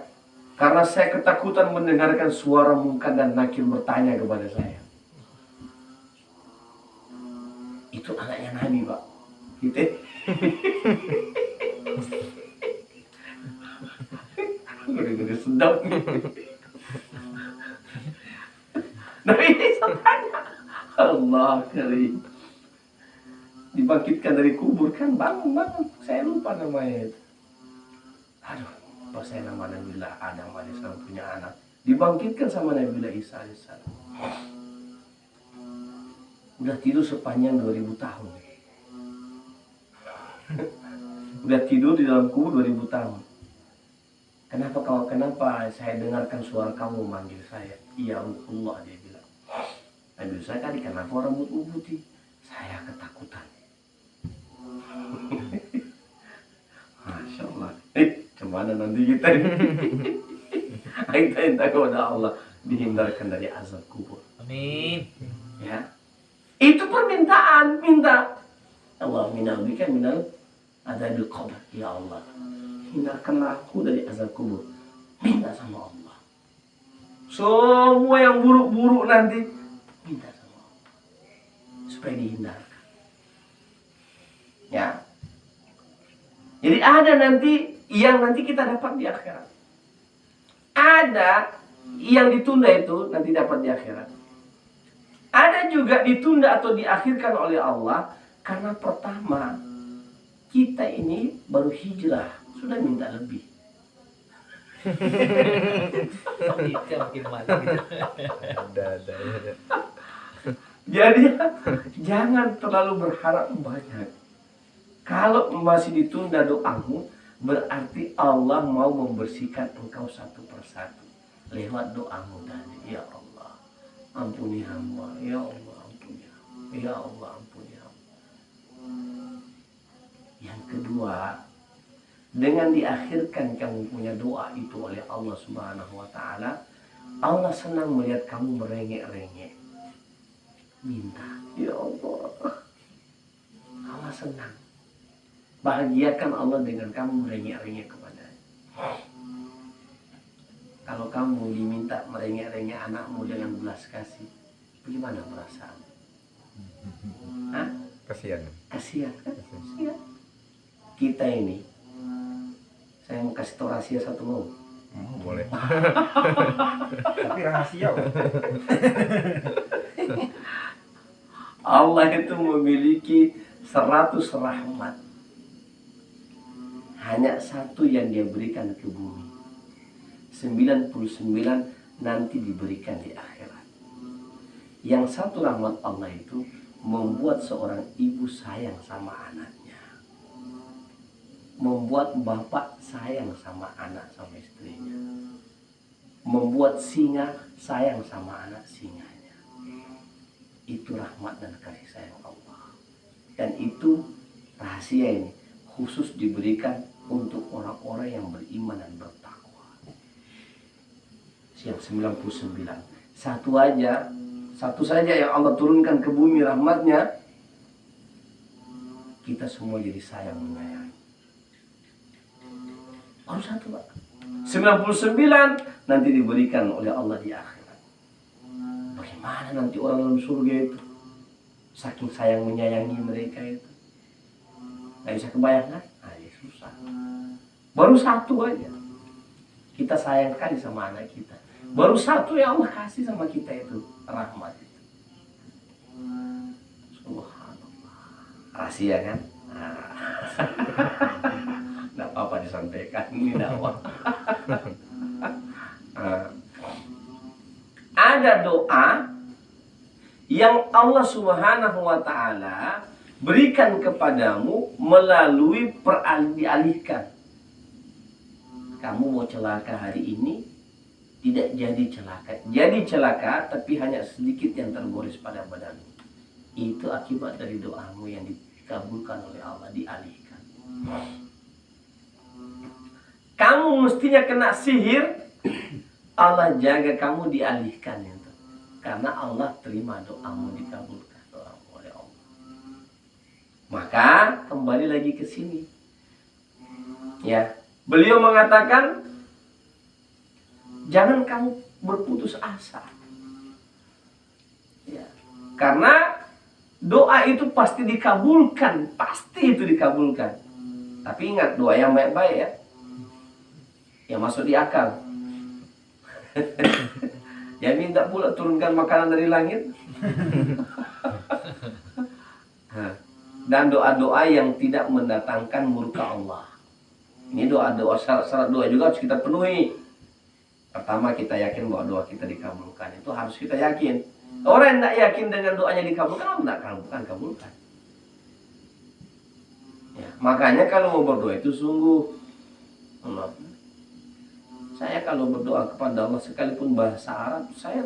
karena saya ketakutan mendengarkan suara Munkar dan Nakir bertanya kepada saya. Itu anaknya Nabi, Pak. Gitu. Gede-gede sedap. Nabi Isa tanya, Allah karim. Dibangkitkan dari kubur kan, bangun. Saya lupa namanya itu. Aduh, apa saya nama Nabiullah Adam alaihissalam punya anak. Dibangkitkan sama Nabiullah Isa alaihissalam. Udah tidur sepanjang 2000 tahun. Udah tidur di dalam kubur 2000 tahun. Kenapa saya dengarkan suara kamu manggil saya? Iya Allah, dia bilang. Nabi saya kan, kenapa rambutmu putih? Saya ketakutan. Masya Allah. Kemana nanti kita ini? Kita minta kepada Allah dihindarkan dari azab kubur. Amin. Ya, itu permintaan, minta. Allah minalbika minal azabil qabr. Ya Allah, hindarkanlah aku dari azab kubur. Minta sama Allah. Semua yang buruk-buruk nanti minta sama Allah supaya dihindarkan. Ya. Jadi ada nanti yang nanti kita dapat di akhirat. Ada yang ditunda itu nanti dapat di akhirat. Ada juga ditunda atau diakhirkan oleh Allah karena pertama kita ini baru hijrah, sudah minta lebih. Itu makin mati gitu. Ada. Jadi jangan terlalu berharap banyak. Kalau masih ditunda doamu, berarti Allah mau membersihkan engkau satu persatu lewat doamu tadi. Ya Allah, ampuni hamba. Ya Allah, ampuni hamba. Ya Allah, ampuni hamba. Yang kedua, dengan diakhirkan kamu punya doa itu oleh Allah Subhanahu wa taala, Allah senang melihat kamu merengek-rengek. Minta, ya Allah. Allah senang. Bahagiakan Allah dengan kamu merengek-rengek kepadanya. Kalau kamu diminta merengek-rengek anakmu dengan belas kasih, bagaimana perasaan? Hah? Kasihan. Kasihan kan? Kasihan. Kita ini, saya mau kasih tau rahasia satu mau. Boleh. Tapi rahasia kok. Allah itu memiliki 100 rahmat. Hanya satu yang dia berikan ke bumi. 99 nanti diberikan di akhirat. Yang satu rahmat Allah itu membuat seorang ibu sayang sama anaknya. Membuat bapak sayang sama anak sama istrinya. Membuat singa sayang sama anak singanya. Itu rahmat dan kasih sayang Allah. Dan itu rahasia ini khusus diberikan untuk orang-orang yang beriman dan bertakwa. Yang 99. Satu saja yang Allah turunkan ke bumi rahmatnya, kita semua jadi sayang menyayangi. Baru satu, Pak. 99 nanti diberikan oleh Allah di akhirat. Bagaimana nanti orang dalam surga itu? Saking sayang menyayangi mereka itu. Nggak bisa kebayangkan? Nah, ya susah. Baru satu aja. Kita sayang sekali sama anak kita. Baru satu yang Allah kasih sama kita itu. Rahmat itu. Subhanallah. Rahasia kan? Nggak apa-apa disampaikan. Ini dakwah. Ada doa yang Allah Subhanahu wa ta'ala berikan kepadamu melalui dialihkan. Kamu mau celaka hari ini, tidak jadi celaka. Jadi celaka, tapi hanya sedikit yang tergores pada badanmu. Itu akibat dari doamu yang dikabulkan oleh Allah, dialihkan. Kamu mestinya kena sihir, Allah jaga kamu dialihkan itu. Karena Allah terima doamu, dikabulkan doamu oleh Allah. Maka kembali lagi ke sini. Ya, beliau mengatakan jangan kamu berputus asa. Ya, karena doa itu pasti dikabulkan, pasti itu dikabulkan. Tapi ingat, doa yang baik-baik ya. Yang masuk di akal. Ya minta pula turunkan makanan dari langit. Dan doa-doa yang tidak mendatangkan murka Allah. Ini doa-doa, syarat doa juga harus kita penuhi. Pertama, kita yakin bahwa doa kita dikabulkan. Itu harus kita yakin. Orang yang tidak yakin dengan doanya dikabulkan, Allah tidak kabulkan. Ya, makanya kalau mau berdoa itu sungguh. Saya kalau berdoa kepada Allah sekalipun bahasa Arab, saya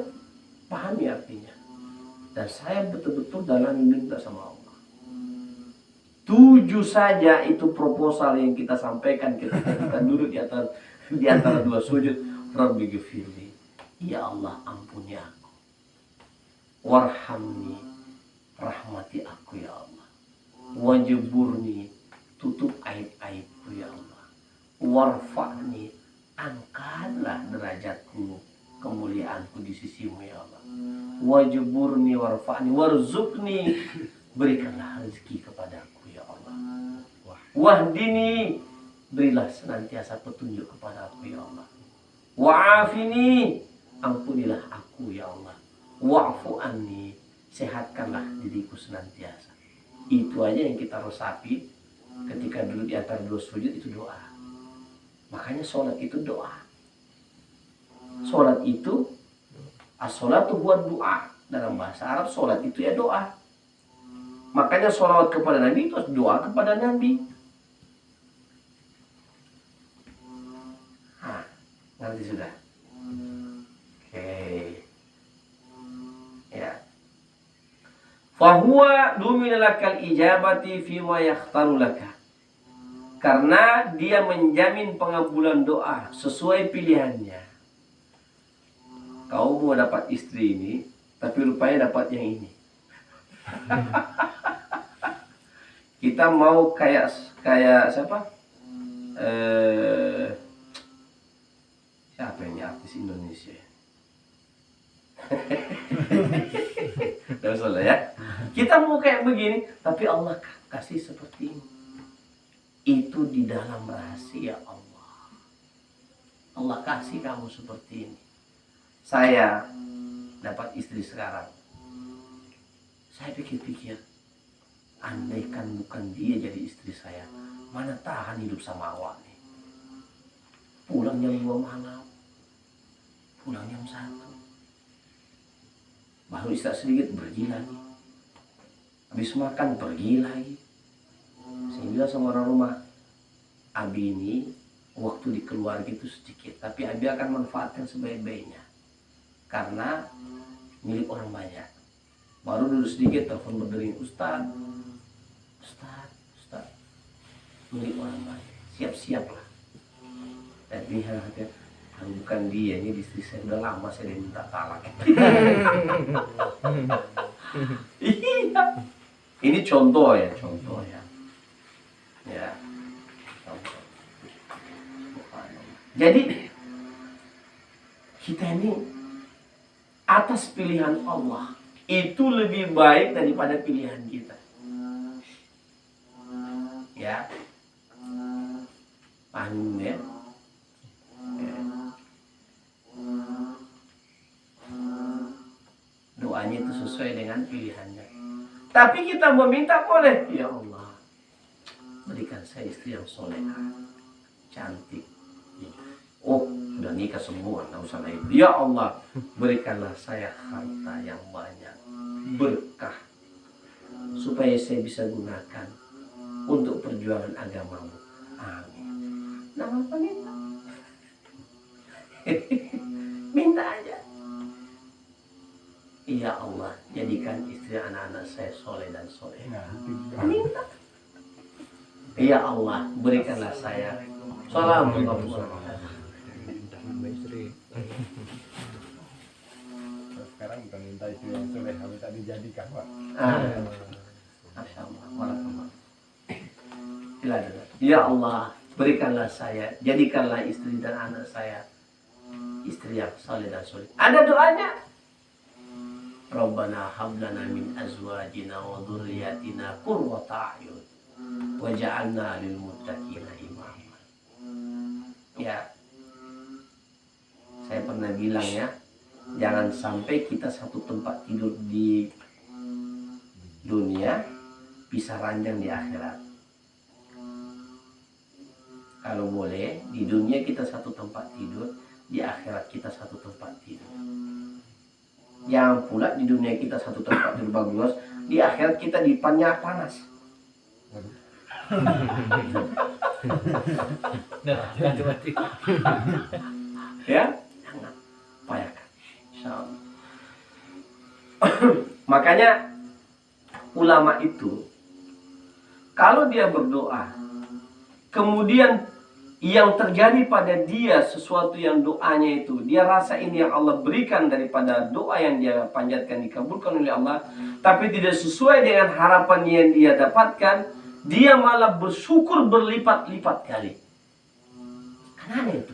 pahami artinya. Dan saya betul-betul dalam minta sama Allah. 7 saja itu proposal yang kita sampaikan ketika kita duduk di antara 2 sujud. Rabbi ghfirli. Ya Allah, ampuni aku. Warhamni. Rahmati aku ya Allah. Wajburni. Tutup aib-aibku ya Allah. Warfa'ni. Angkatlah derajatku, kemuliaanku di sisimu ya Allah. Wajburni warfa'ni warzuqni, berikanlah rezeki kepadaku ya Allah. Wahdini, berilah senantiasa petunjuk kepadaku ya Allah. Wa'afini, ampunilah aku ya Allah. Wa'fu anni, sehatkanlah diriku senantiasa. Itu aja yang kita resapi ketika duduk di antara 2 sujud, itu doa. Makanya sholat itu doa. Sholat itu as-sholatu huwa doa. Dalam bahasa Arab sholat itu ya doa. Makanya sholawat kepada Nabi itu doa kepada Nabi. Nanti sudah. Oke. Ya. Fahuwa duminalakal ijabati fima yakhtaru laka. Karena dia menjamin pengabulan doa sesuai pilihannya. Kau mau dapat istri ini, tapi rupanya dapat yang ini. Kita mau kayak siapa? Siapa ini artis Indonesia? Tidak usah lah ya. Kita mau kayak begini, tapi Allah kasih seperti ini. Itu di dalam rahasia Allah. Allah kasih kamu seperti ini. Saya dapat istri sekarang. Saya pikir-pikir, andaikan bukan dia jadi istri saya, mana tahan hidup sama awak nih. Pulang jam 2 malam, pulang jam 1. Baru istirahat sedikit, pergi lagi. Habis makan, pergi lagi. Saya bilang sama orang rumah, Abi ini waktu di keluarga itu sedikit, tapi Abi akan manfaatkan sebaik-baiknya. Karena milik orang banyak. Baru dulu sedikit telepon berdering, Ustaz, milik orang banyak. siap-siaplah. Tapi kalau bukan dia, ini istri saya udah lama saya minta talak. Iya. Ini contoh ya. Ya. Contoh. Jadi kita ini atas pilihan Allah itu lebih baik daripada pilihan kita. Ya. Paham ya? Doanya itu sesuai dengan pilihannya. Tapi kita meminta boleh. Ya Allah, berikan saya istri yang soleha, cantik. Oh, sudah nikah semua, nggak usah lagi. Ya Allah, berikanlah saya harta yang banyak, berkah, supaya saya bisa gunakan untuk perjuangan agamamu. Amin. Nama apa minta? Minta aja. Ya Allah, jadikan istri anak-anak saya soleh dan soleh. Minta. Ya Allah, berikanlah saya. Assalamualaikum. Istri. Sekarang bukan minta istri yang soleh, minta dijadikan, Pak. Masya Allah. Ya Allah, berikanlah saya, jadikanlah istri dan anak saya istri yang soleh dan soleh. Ada doanya. Rabbana hablana min azwajina wa dhurriyyatina qurrata a'yun waj'alna lil muttaqina imama. Ya. Saya pernah bilang ya, jangan sampai kita satu tempat tidur di dunia bisa ranjang di akhirat. Kalau boleh, di dunia kita satu tempat tidur, di akhirat kita satu tempat tidur. Yang pula di dunia kita satu tempat tidur bagus, di akhirat kita di depannya panas. Nah, jangan mati. Ya, jangan upayakan. Insyaallah. Makanya ulama itu kalau dia berdoa, kemudian yang terjadi pada dia sesuatu yang doanya itu dia rasa ini yang Allah berikan daripada doa yang dia panjatkan dikabulkan oleh Allah, tapi tidak sesuai dengan harapan yang dia dapatkan, dia malah bersyukur berlipat-lipat kali. Kan ada itu.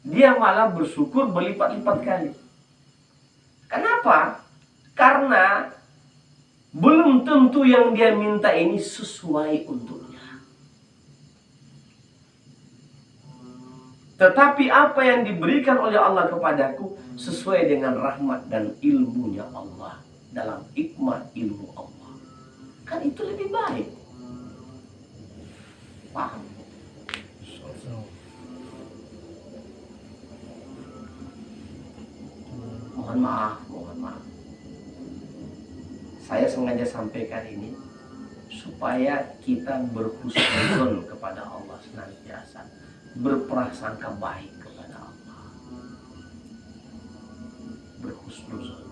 Dia malah bersyukur berlipat-lipat kali. Kenapa? Karena belum tentu yang dia minta ini sesuai untuknya. Tetapi apa yang diberikan oleh Allah kepadaku sesuai dengan rahmat dan ilmunya Allah, dalam hikmah ilmu Allah. Kan itu lebih baik. Paham? Mohon maaf. Saya sengaja sampaikan ini supaya kita berhusnuzon kepada Allah senantiasa, berprasangka baik kepada Allah. Berhusnuzon,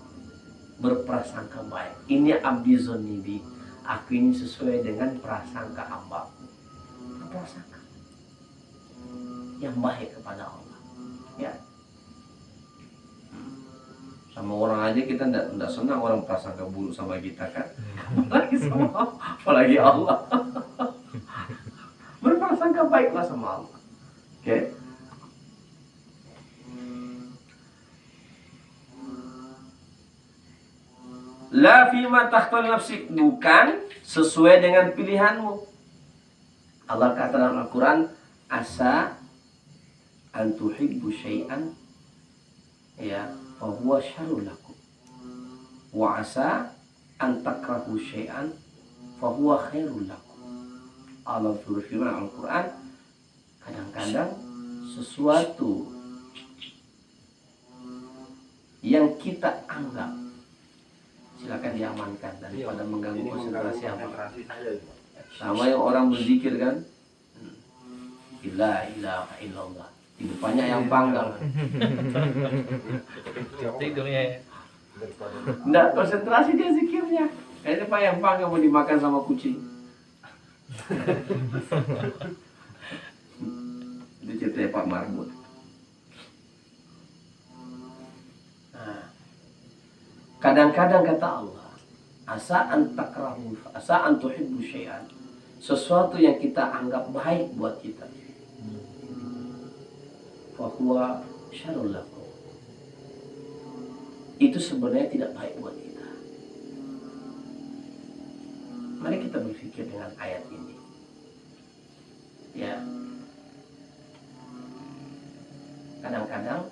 berprasangka baik. Ini abdi zonibi, aku ini sesuai dengan prasangka hambaku. Prasangka yang baik kepada Allah. Ya. Sama orang aja kita tidak senang orang prasangka buruk sama kita kan, apalagi Allah. Berprasangka baiklah sama Allah. Oke. La fima takhtal nafsik, bukan sesuai dengan pilihanmu. Allah kata dalam Al-Quran, asa an tuhibbu syai'an ya fahuwa syarrun lakum wa asa an takrahu syai'an fahuwa khairul lakum. Allah berfirman Al-Quran, kadang-kadang sesuatu yang kita anggap, silakan diamankan daripada mengganggu konsentrasi apa. Sama yang orang berzikir kan, la ilaha illallah, di depannya yang panggang. Tidurnya ya. Nggak konsentrasi dia zikirnya. Kayaknya payang-payang mau dimakan sama kucing. Itu ceritanya Pak Marbot. Nah, kadang-kadang kata Allah, asa an takrahu, asa an tuhibbu syai'an. Sesuatu yang kita anggap baik buat kita, fa huwa syarrul lakum. Itu sebenarnya tidak baik buat kita. Mari kita berpikir dengan ayat ini. Ya. Kadang-kadang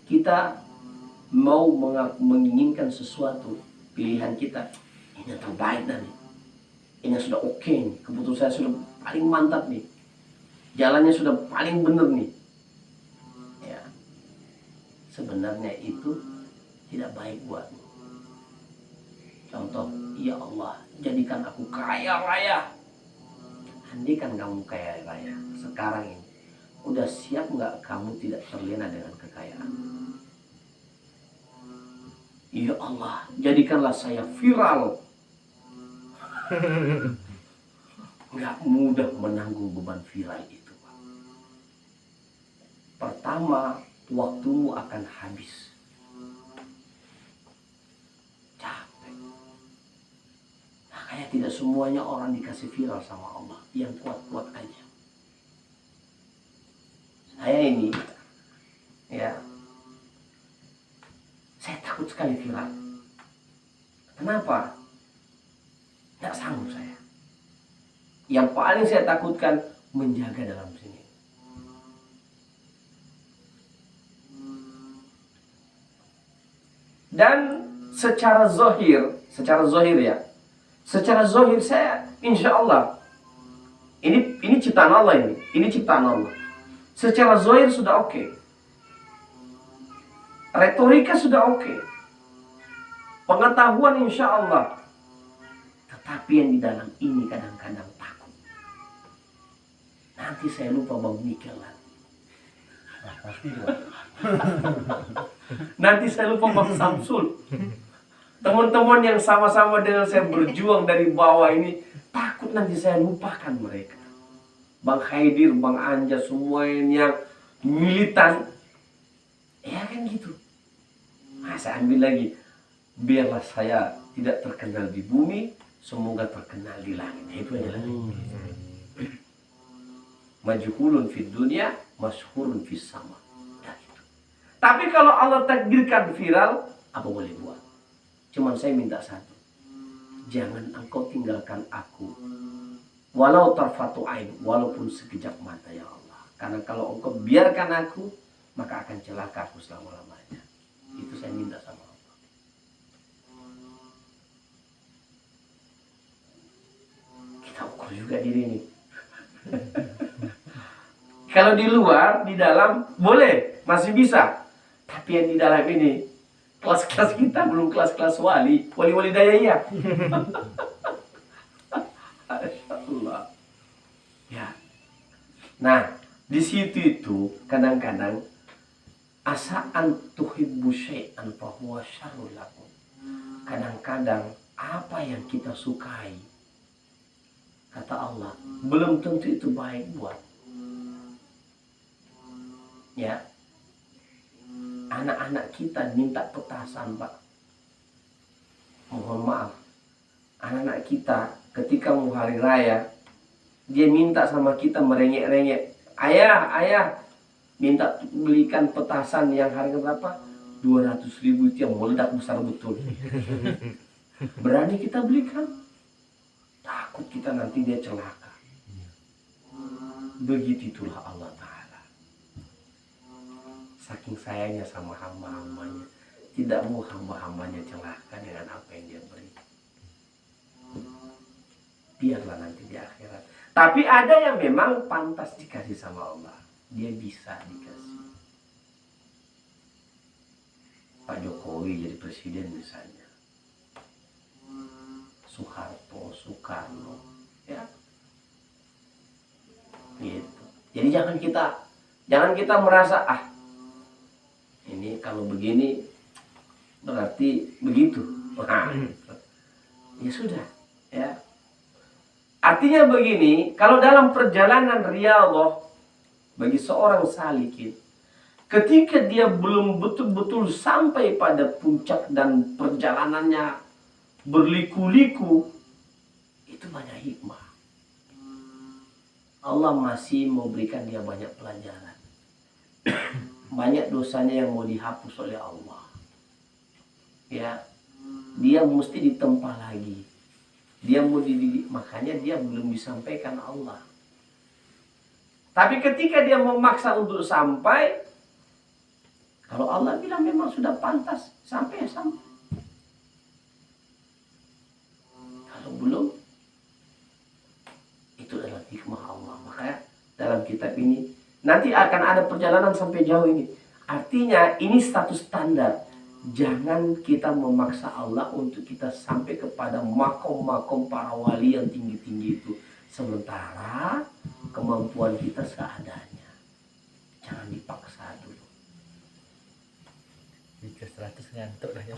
kita mau menginginkan sesuatu, pilihan kita ini yang terbaik nih, ini yang sudah oke nih, keputusan saya sudah paling mantap nih, jalannya sudah paling benar nih. Ya, sebenarnya itu tidak baik buatmu. Contoh, ya Allah, jadikan aku kaya raya. Andai kan kamu kaya raya sekarang ini, udah siap nggak kamu tidak terlena dengan kekayaan? Ya Allah, jadikanlah saya viral. Nggak mudah menanggung beban viral itu, Pak. Pertama, waktumu akan habis. Capek. Makanya tidak semuanya orang dikasih viral sama Allah. Yang kuat-kuat aja. Saya ini, ya, saya takut sekali viral. Kenapa? Tidak sanggup saya. Yang paling saya takutkan menjaga dalam sini. Dan secara zohir ya, secara zohir saya, insya Allah, ini ciptaan Allah ini ciptaan Allah. Secara zohir sudah oke. Retorika sudah oke. Pengetahuan insya Allah. Tetapi yang di dalam ini kadang-kadang takut. Nanti saya lupa Bang Mikel lagi. Nanti saya lupa Bang Samsul. Teman-teman yang sama-sama dengan saya berjuang dari bawah ini, takut nanti saya lupakan mereka. Bang Haidir, Bang Anja, semua yang militan. Ya kan gitu. Nah, saya ambil lagi. Biarlah saya tidak terkenal di bumi, semoga terkenal di langit. Itu aja lagi. Majhulun fid dunya, masyhurun fis sama. Nah, gitu. Tapi kalau Allah takdirkan viral, apa boleh buat? Cuman saya minta satu. Jangan engkau tinggalkan aku. Walau tarfatu ain, walaupun sekejap mata ya Allah. Karena kalau engkau biarkan aku, maka akan celaka aku selama-lamanya. Itu saya minta sama Allah. Kita ukur juga diri ini. Kalau di luar, di dalam, boleh, masih bisa. Tapi yang di dalam ini, kelas-kelas kita belum kelas-kelas wali daya iya. Allah. Ya. Nah, di situ itu kadang-kadang asa an tuhibbu syai'an fa huwa syarrul lakum. Kadang-kadang apa yang kita sukai, kata Allah, belum tentu itu baik buat. Ya. Anak-anak kita minta petasan, Pak. Mohon maaf. Anak-anak kita ketika mau hari raya, dia minta sama kita merengek-rengek. Ayah, minta belikan petasan yang harga berapa? 200.000 itu yang meledak besar betul. Berani kita belikan? Takut kita nanti dia celaka. Begitu itulah Allah Ta'ala. Saking sayangnya sama hamba-hambanya, tidak mau hamba-hambanya celaka dengan apa yang dia beri. Biarlah nanti di akhirat. Tapi ada yang memang pantas dikasih sama Allah. Dia bisa dikasih. Pak Jokowi jadi presiden misalnya. Soeharto, Soekarno, ya. Gitu. Jadi jangan kita merasa ini kalau begini berarti begitu. Nah, ya sudah, ya. Artinya begini, kalau dalam perjalanan riyadhah bagi seorang salikin, ketika dia belum betul-betul sampai pada puncak dan perjalanannya berliku-liku, itu banyak hikmah. Allah masih memberikan dia banyak pelajaran. Banyak dosanya yang mau dihapus oleh Allah. Ya, dia mesti ditempa lagi. Dia mau dididik, makanya dia belum disampaikan Allah. Tapi ketika dia memaksa untuk sampai, kalau Allah bilang memang sudah pantas, sampai ya sampai. Kalau belum, itu adalah hikmah Allah. Makanya dalam kitab ini, nanti akan ada perjalanan sampai jauh ini. Artinya ini status standar. Jangan kita memaksa Allah untuk kita sampai kepada makom-makom para wali yang tinggi-tinggi itu. Sementara kemampuan kita seadanya. Jangan dipaksa dulu. Jika 100 ngantuk dah.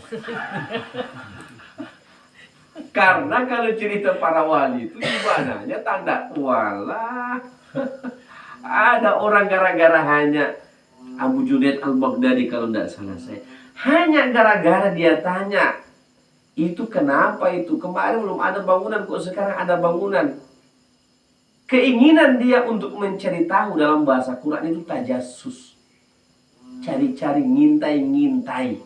Karena kalau cerita para wali itu gimana? Tanda walah. Ada orang gara-gara hanya Abu Junaid Al-Baghdadi kalau tidak salah saya. Hanya gara-gara dia tanya, itu kenapa itu? Kemarin belum ada bangunan, kok sekarang ada bangunan? Keinginan dia untuk mencari tahu dalam bahasa Quran itu tajassus. Cari-cari, ngintai-ngintai.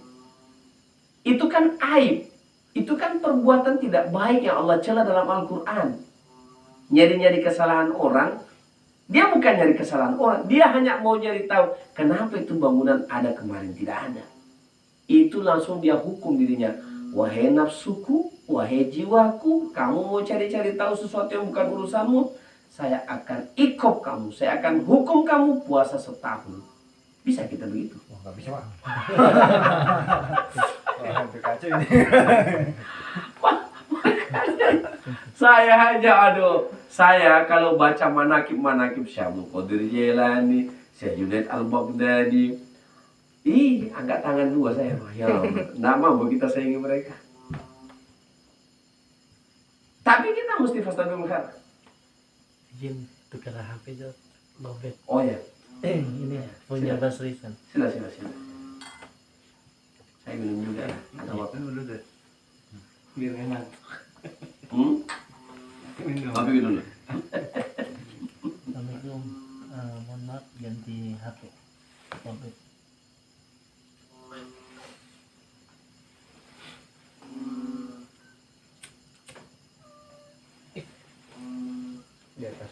Itu kan aib. Itu kan perbuatan tidak baik yang Allah cela dalam Al-Quran. Nyari-nyari kesalahan orang. Dia bukan nyari kesalahan orang. Dia hanya mau nyari tahu kenapa itu bangunan ada kemarin tidak ada. Itu langsung dia hukum dirinya. Wahai nafsuku, wahai jiwaku, kamu mau cari-cari tahu sesuatu yang bukan urusanmu, saya akan ikop kamu, saya akan hukum kamu puasa setahun. Bisa kita begitu? Wah, nggak bisa, Pak. Wah, itu kacau ini. Saya saya kalau baca manakib Syabul Qadir Jailani, Syekh Junaid Al-Baghdadi, angkat tangan dua saya. Ya, nama kita saingi mereka. Tapi kita mesti fastabil khair. Izin tukar HP jod. Lobet. Oh ya, Ini punya Sila. Basrisan. sila. Saya minum juga ya. Ada waktu. Dulu deh. Biar enak. Tapi dulu. Assalamualaikum. Mohon maaf ganti HP. Lobet. Di atas.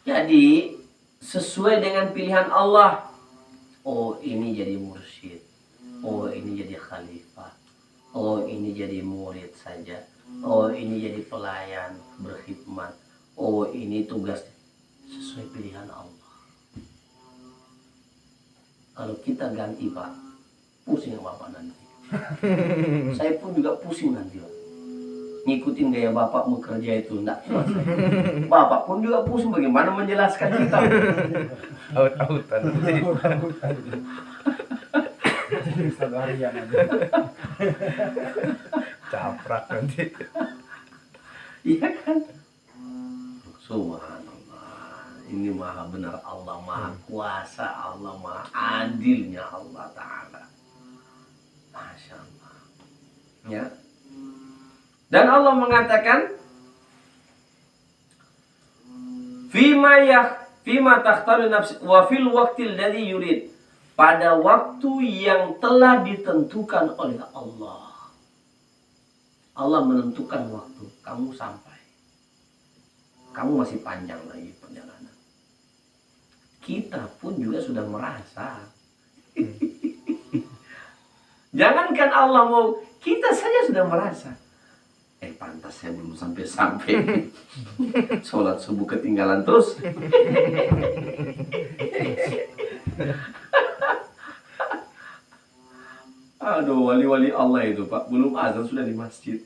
Jadi sesuai dengan pilihan Allah. Oh, ini jadi mursyid. Oh, ini jadi khalifah. Oh, ini jadi murid saja. Oh, ini jadi pelayan berkhidmat. Oh, ini tugas sesuai pilihan Allah. Kalau kita ganti, Pak, pusing Bapak nanti. Saya pun juga pusing nanti, Pak. Ngikutin gaya Bapak mau kerja itu enggak kuat saya. Bapak pun juga pusing bagaimana menjelaskan kita. Out-outan. Jadi satu harian aja. Caprak nanti. Iya kan? Subhanallah. Ini maha benar Allah, maha kuasa Allah, maha adilnya Allah Ta'ala. Masya Allah. Ya. Dan Allah mengatakan, Fima takhtaru nafsi wa fil waqtil ladzi yurid. Pada waktu yang telah ditentukan oleh Allah. Allah menentukan waktu kamu sampai. Kamu masih panjang lagi perjalanan. Kita pun juga sudah merasa. Jangankan Allah mau, kita saja sudah merasa. Pantas saya belum sampai-sampai. Sholat subuh ketinggalan terus. Aduh, wali-wali Allah itu, Pak, belum azan sudah di masjid.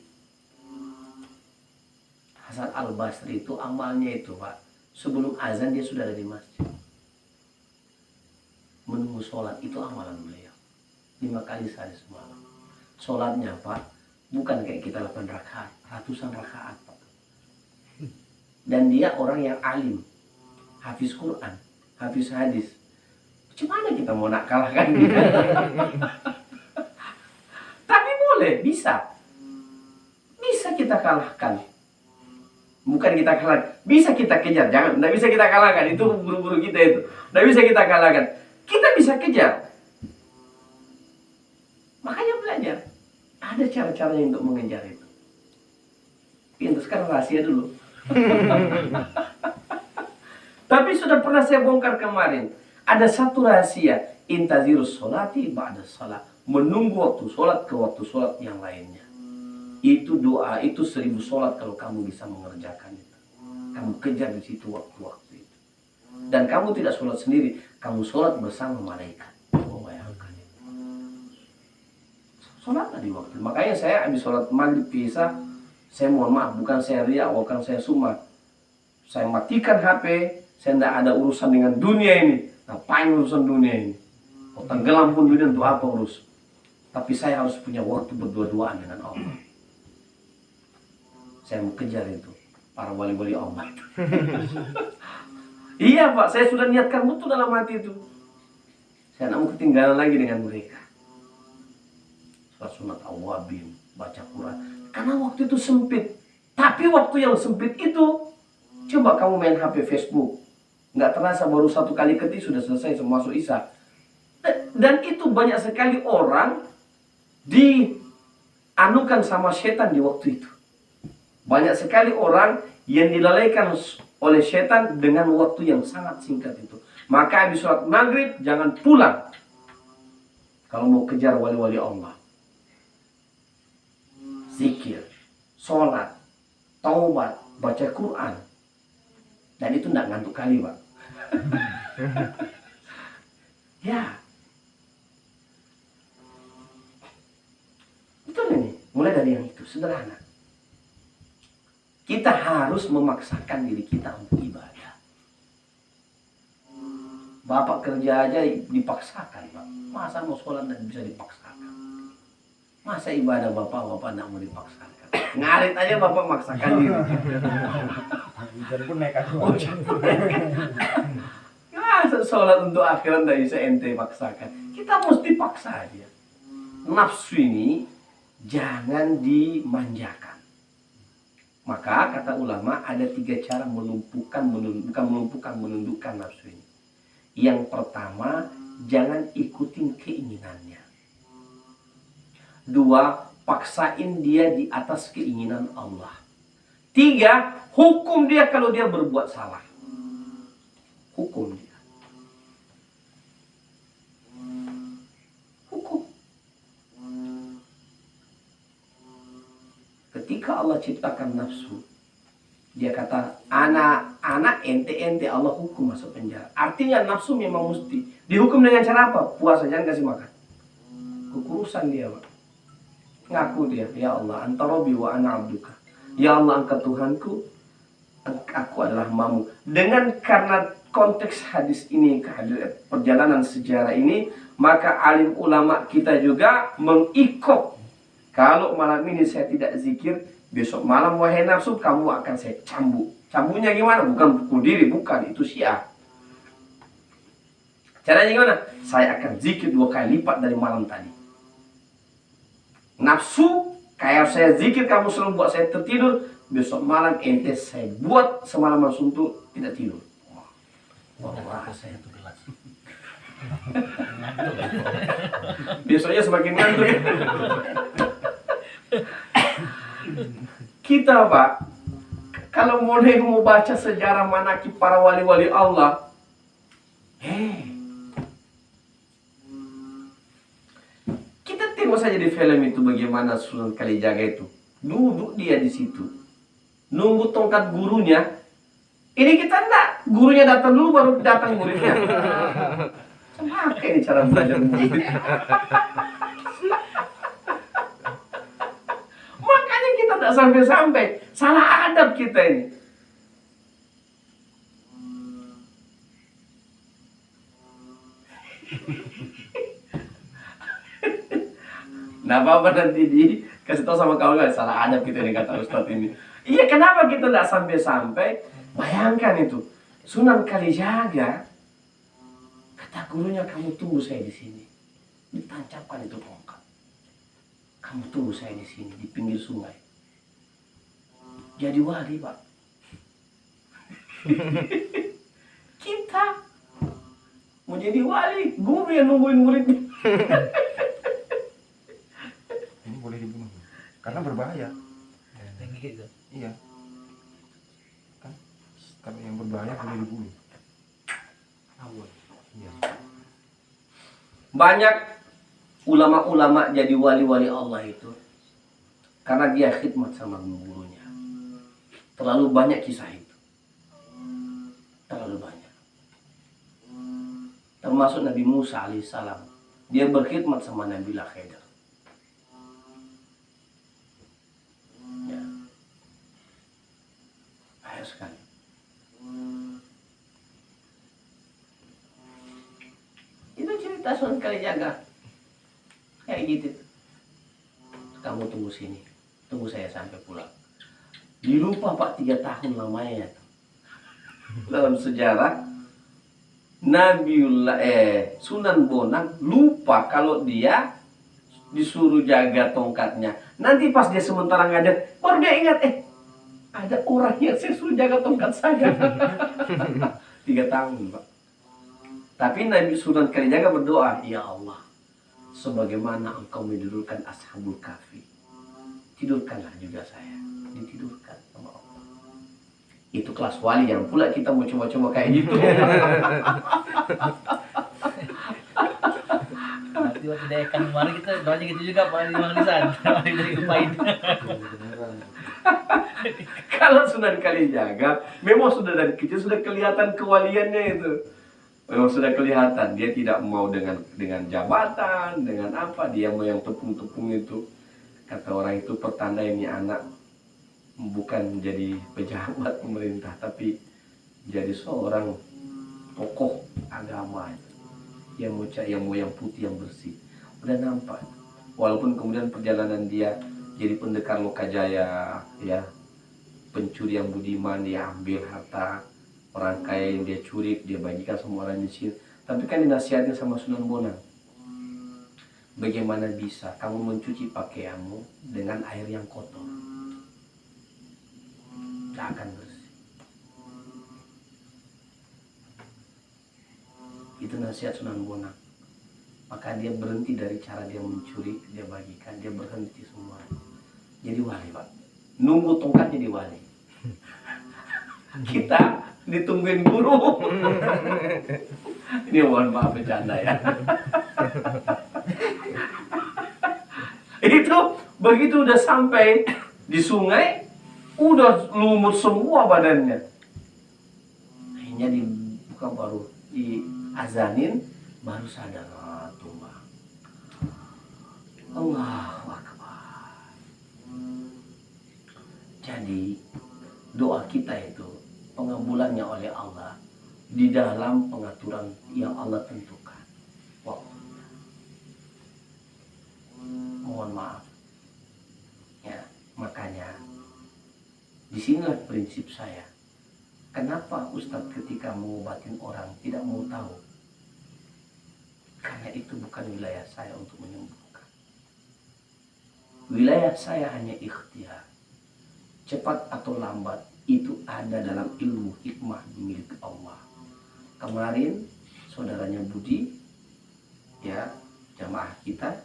Hasan Al-Basri itu amalnya itu, Pak, sebelum azan dia sudah ada di masjid. menunggu sholat. Itu amalan beliau. 5 kali sehari semalam. Sholatnya Pak, bukan kayak kita 8 rakaat, ratusan rakaat Pak. Dan dia orang yang alim, hafiz Quran, hafiz hadis. Gimana kita mau nak kalahkan dia? Tapi boleh, bisa. Bisa kita kalahkan. Bukan kita kalahkan, bisa kita kejar. Jangan, tidak bisa kita kalahkan. Itu buru-buru kita itu. Tidak bisa kita kalahkan. Kita bisa kejar. Makanya belajar. Ada cara-caranya untuk mengejar itu. Pintu sekarang rahasia dulu. Tapi sudah pernah saya bongkar kemarin. Ada satu rahasia. Intazirus sholati ba'da sholat. Menunggu waktu sholat ke waktu sholat yang lainnya. Itu doa, itu 1000 sholat kalau kamu bisa mengerjakan itu. Kamu kejar di situ waktu-waktu itu. Dan kamu tidak sholat sendiri. Kamu sholat bersama malaikat. Oh, bayangkan itu. Sholatlah di waktu. Makanya saya habis sholat maghrib isya, saya mohon maaf, bukan saya riak, bukan saya sumat. Saya matikan HP, saya tidak ada urusan dengan dunia ini. Ngapain urusan dunia ini? Oh, tenggelam pun dunia untuk apa urus? Tapi saya harus punya waktu berdua-duaan dengan Allah. Saya mau kejar itu, para wali-wali Allah. Iya Pak, saya sudah niatkan betul dalam hati itu. Saya tidak mau ketinggalan lagi dengan mereka. Sholat sunat awabin, baca Quran. Karena waktu itu sempit. Tapi waktu yang sempit itu, coba kamu main HP Facebook. Nggak terasa baru 1 kali ketik sudah selesai masuk isya. Dan itu banyak sekali orang dianukan sama setan di waktu itu. Banyak sekali orang yang dilalaikan oleh setan dengan waktu yang sangat singkat itu. Maka habis sholat maghrib jangan pulang kalau mau kejar wali-wali Allah. Zikir, sholat, taubat, baca Quran. Dan itu tidak ngantuk kali Pak. Ya. Betul ini. Mulai dari yang itu, sederhana. Kita harus memaksakan diri kita untuk ibadah. Bapak kerja aja dipaksakan Pak. Masa mau sholat dan bisa dipaksakan? Masa ibadah Bapak tidak mau dipaksakan? Ngarit aja Bapak maksakan diri. Hujan pun nekat. Masa sholat untuk akhirat tidak bisa ente paksakan? Kita mesti paksa aja. Nafsu ini jangan dimanjakan. Maka kata ulama ada 3 cara menundukkan nafsu ini. Yang pertama, jangan ikutin keinginannya. 2, paksain dia di atas keinginan Allah. 3, hukum dia kalau dia berbuat salah. Hukum dia. Hukum. Ketika Allah ciptakan nafsu, dia kata, anak ente Allah hukum masuk penjara. Artinya nafsu memang mesti dihukum dengan cara apa? Puasa, jangan kasih makan. Kekurusan dia Pak. Ngaku dia, ya Allah, anta Rabbi wa ana abduka. Ya Allah, engkau Tuhanku, aku adalah hamba-Mu. Dengan karena konteks hadis ini, perjalanan sejarah ini, maka alim ulama kita juga mengikop. Kalau malam ini saya tidak zikir, besok malam wahai nafsu, kamu akan saya cambuk. Cambuknya gimana? Bukan pukul diri, bukan. Itu Syiah. Caranya gimana? Saya akan zikir 2 kali lipat dari malam tadi. Nafsu, kayak saya zikir, kamu selalu buat saya tertidur. Besok malam ente saya buat semalaman suntuk tidak tidur. Wah, saya itu gelas. Besoknya semakin ngantuk. Kita Pak, kalau mau baca sejarah manaqib para wali-wali Allah, kita tengok saja di film itu bagaimana Sunan Kalijaga itu duduk dia di situ nunggu tongkat gurunya. Ini kita enggak, gurunya datang dulu baru datang muridnya. Sama kayak ini cara belajar murid. Makanya kita tidak sampai-sampai salah adab kita ini. Nah, apa nanti dikasih tahu sama kawan, salah adab kita nih kata Ustadz ini. Iya, kenapa kita nggak sampai-sampai? Bayangkan itu, Sunan Kalijaga, kata gurunya, kamu tunggu saya di sini. Ditancapkan itu tongkat. Kamu tunggu saya di sini, di pinggir sungai. Jadi wali, Pak. Kita mau jadi wali, guru yang nungguin muridnya. Ini boleh dibunuh karena berbahaya. Yang gitu. Iya. Kan kalau yang berbahaya boleh dibunuh. Iya. Banyak ulama-ulama jadi wali-wali Allah itu karena dia khidmat sama gurunya. Terlalu banyak kisah itu. Terlalu banyak. Termasuk Nabi Musa alaihissalam. Dia berkhidmat sama Nabi Khidir. Ya. Bahaya sekali. Itu cerita Sunan Kalijaga. Kayak gitu. Kamu tunggu sini. Tunggu saya sampai pulang. Dilupa Pak 3 tahun lamanya. Dalam sejarah Sunan Bonang lupa kalau dia disuruh jaga tongkatnya. Nanti pas dia sementara ngajar, baru dia ingat, ada orang yang saya suruh jaga tongkat saya. 3 tahun, Pak. Tapi Nabi Sunan Kalijaga berdoa, ya Allah, sebagaimana engkau menidurkan Ashabul Kahfi, tidurkanlah juga saya. Ditidurkan sama Allah. Itu kelas wali yang pula kita mau coba-coba kayak gitu. Nanti waktu dayakan kemarin kita doanya gitu juga Pak di Mang Lisan. Dari upain. Kalau Sunan Kalijaga memang sudah dari kecil sudah kelihatan kewaliannya itu. Memang sudah kelihatan dia tidak mau dengan jabatan, dengan apa, dia mau yang tepung-tepung itu. Kata orang itu pertanda ini anak bukan jadi pejabat pemerintah, tapi jadi seorang tokoh agama yang mau yang putih, yang bersih. Udah nampak. Walaupun kemudian perjalanan dia jadi pendekar Lokajaya, ya, pencuri yang budiman, dia ambil harta orang kaya yang dia curi, dia bagikan semua orang miskin. Tapi kan dinasihatnya sama Sunan Bonang, bagaimana bisa kamu mencuci pakaianmu dengan air yang kotor? Tidak akan bersih. Itu nasihat Sunan Bonang. Maka dia berhenti dari cara dia mencuri, dia bagikan, dia berhenti semua. Jadi wali, Pak. Nunggu tongkat jadi wali. Kita ditungguin guru. Ini mohon maaf bercanda ya. Itu begitu udah sampai di sungai, udah lumut semua badannya. Akhirnya dibuka, baru diazanin, baru sadar, tumbang. Allahu Akbar. Jadi doa kita itu pengabulannya oleh Allah di dalam pengaturan yang Allah tentukan. Wow. Mohon maaf. Ya, makanya disinilah prinsip saya. Kenapa Ustadz ketika mengobatin orang tidak mau tahu? Karena itu bukan wilayah saya untuk menyembuhkan. Wilayah saya hanya ikhtiar. Cepat atau lambat itu ada dalam ilmu hikmah milik Allah. Kemarin saudaranya Budi, ya, jamaah kita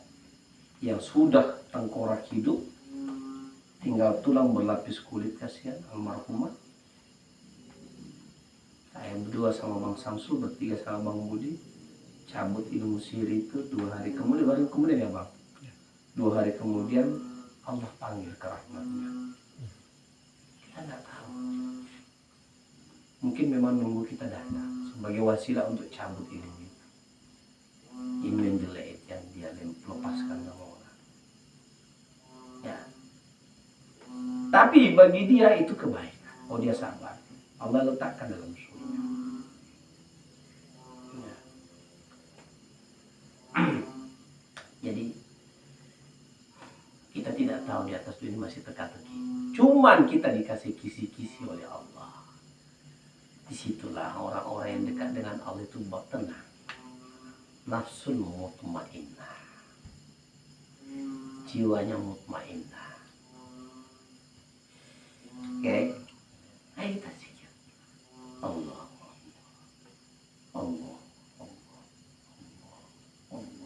yang sudah tengkorak hidup, tinggal tulang berlapis kulit, kasihan almarhumah. Saya berdua sama Bang Samsul, bertiga sama Bang Budi, cabut ilmu sihir itu 2 hari kemudian, baru kemudian ya Bang, 2 hari kemudian Allah panggil ke rahmatnya. Kita nggak tahu, mungkin memang nunggu kita datang sebagai wasilah untuk cabut ilmu itu, ilmu yang jelek yang dia lepaskan sama orang. Ya, tapi bagi dia itu kebaikan. Oh, dia sabar, Allah letakkan dalam surga. Ya. Jadi kita tidak tahu di atas dunia masih teka-teki. Cuman kita dikasih kisi-kisi oleh Allah. Disitulah orang-orang yang dekat dengan Allah itu tenang. Nafsul mutmainnah. Jiwanya mutmainnah. Oke? Ayo kita zikir. Allah. Allah. Allah. Allah.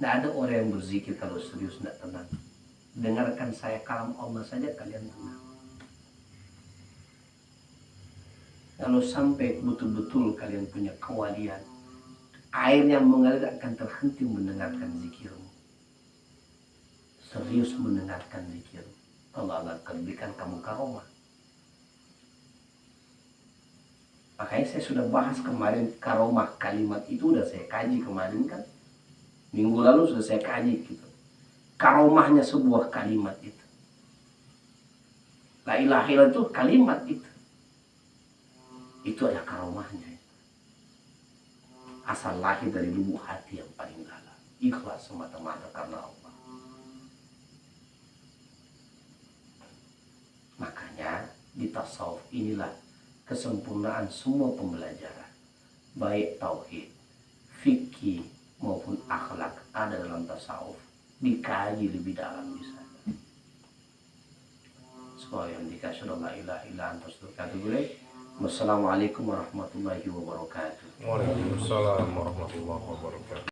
Tidak ada orang yang berzikir kalau serius tidak tenang. Dengarkan saya kalam Allah saja kalian tenang. Kalau sampai betul-betul kalian punya kewalian, air yang mengalir akan terhenti mendengarkan zikirmu. Serius mendengarkan zikir. Allah akan berikan kamu karomah. Makanya saya sudah bahas kemarin karomah kalimat itu udah saya kaji kemarin kan. Minggu lalu sudah saya kaji gitu. Karomahnya sebuah kalimat itu. La ilaha illallah itu kalimat itu. Itu adalah karomahnya. Asal lahir dari lubuk hati yang paling dalam. Ikhlas semata-mata karena Allah. Makanya di tasawuf inilah kesempurnaan semua pembelajaran. Baik tauhid, fikih, maupun akhlak ada dalam tasawuf. Dikaji lebih dalam di sana. Semoga yang dikasih Allah la ilaha illa anta astaghfiruka wa atubu ilaik. Wassalamualaikum warahmatullahi wabarakatuh. Waalaikumsalam warahmatullahi wabarakatuh.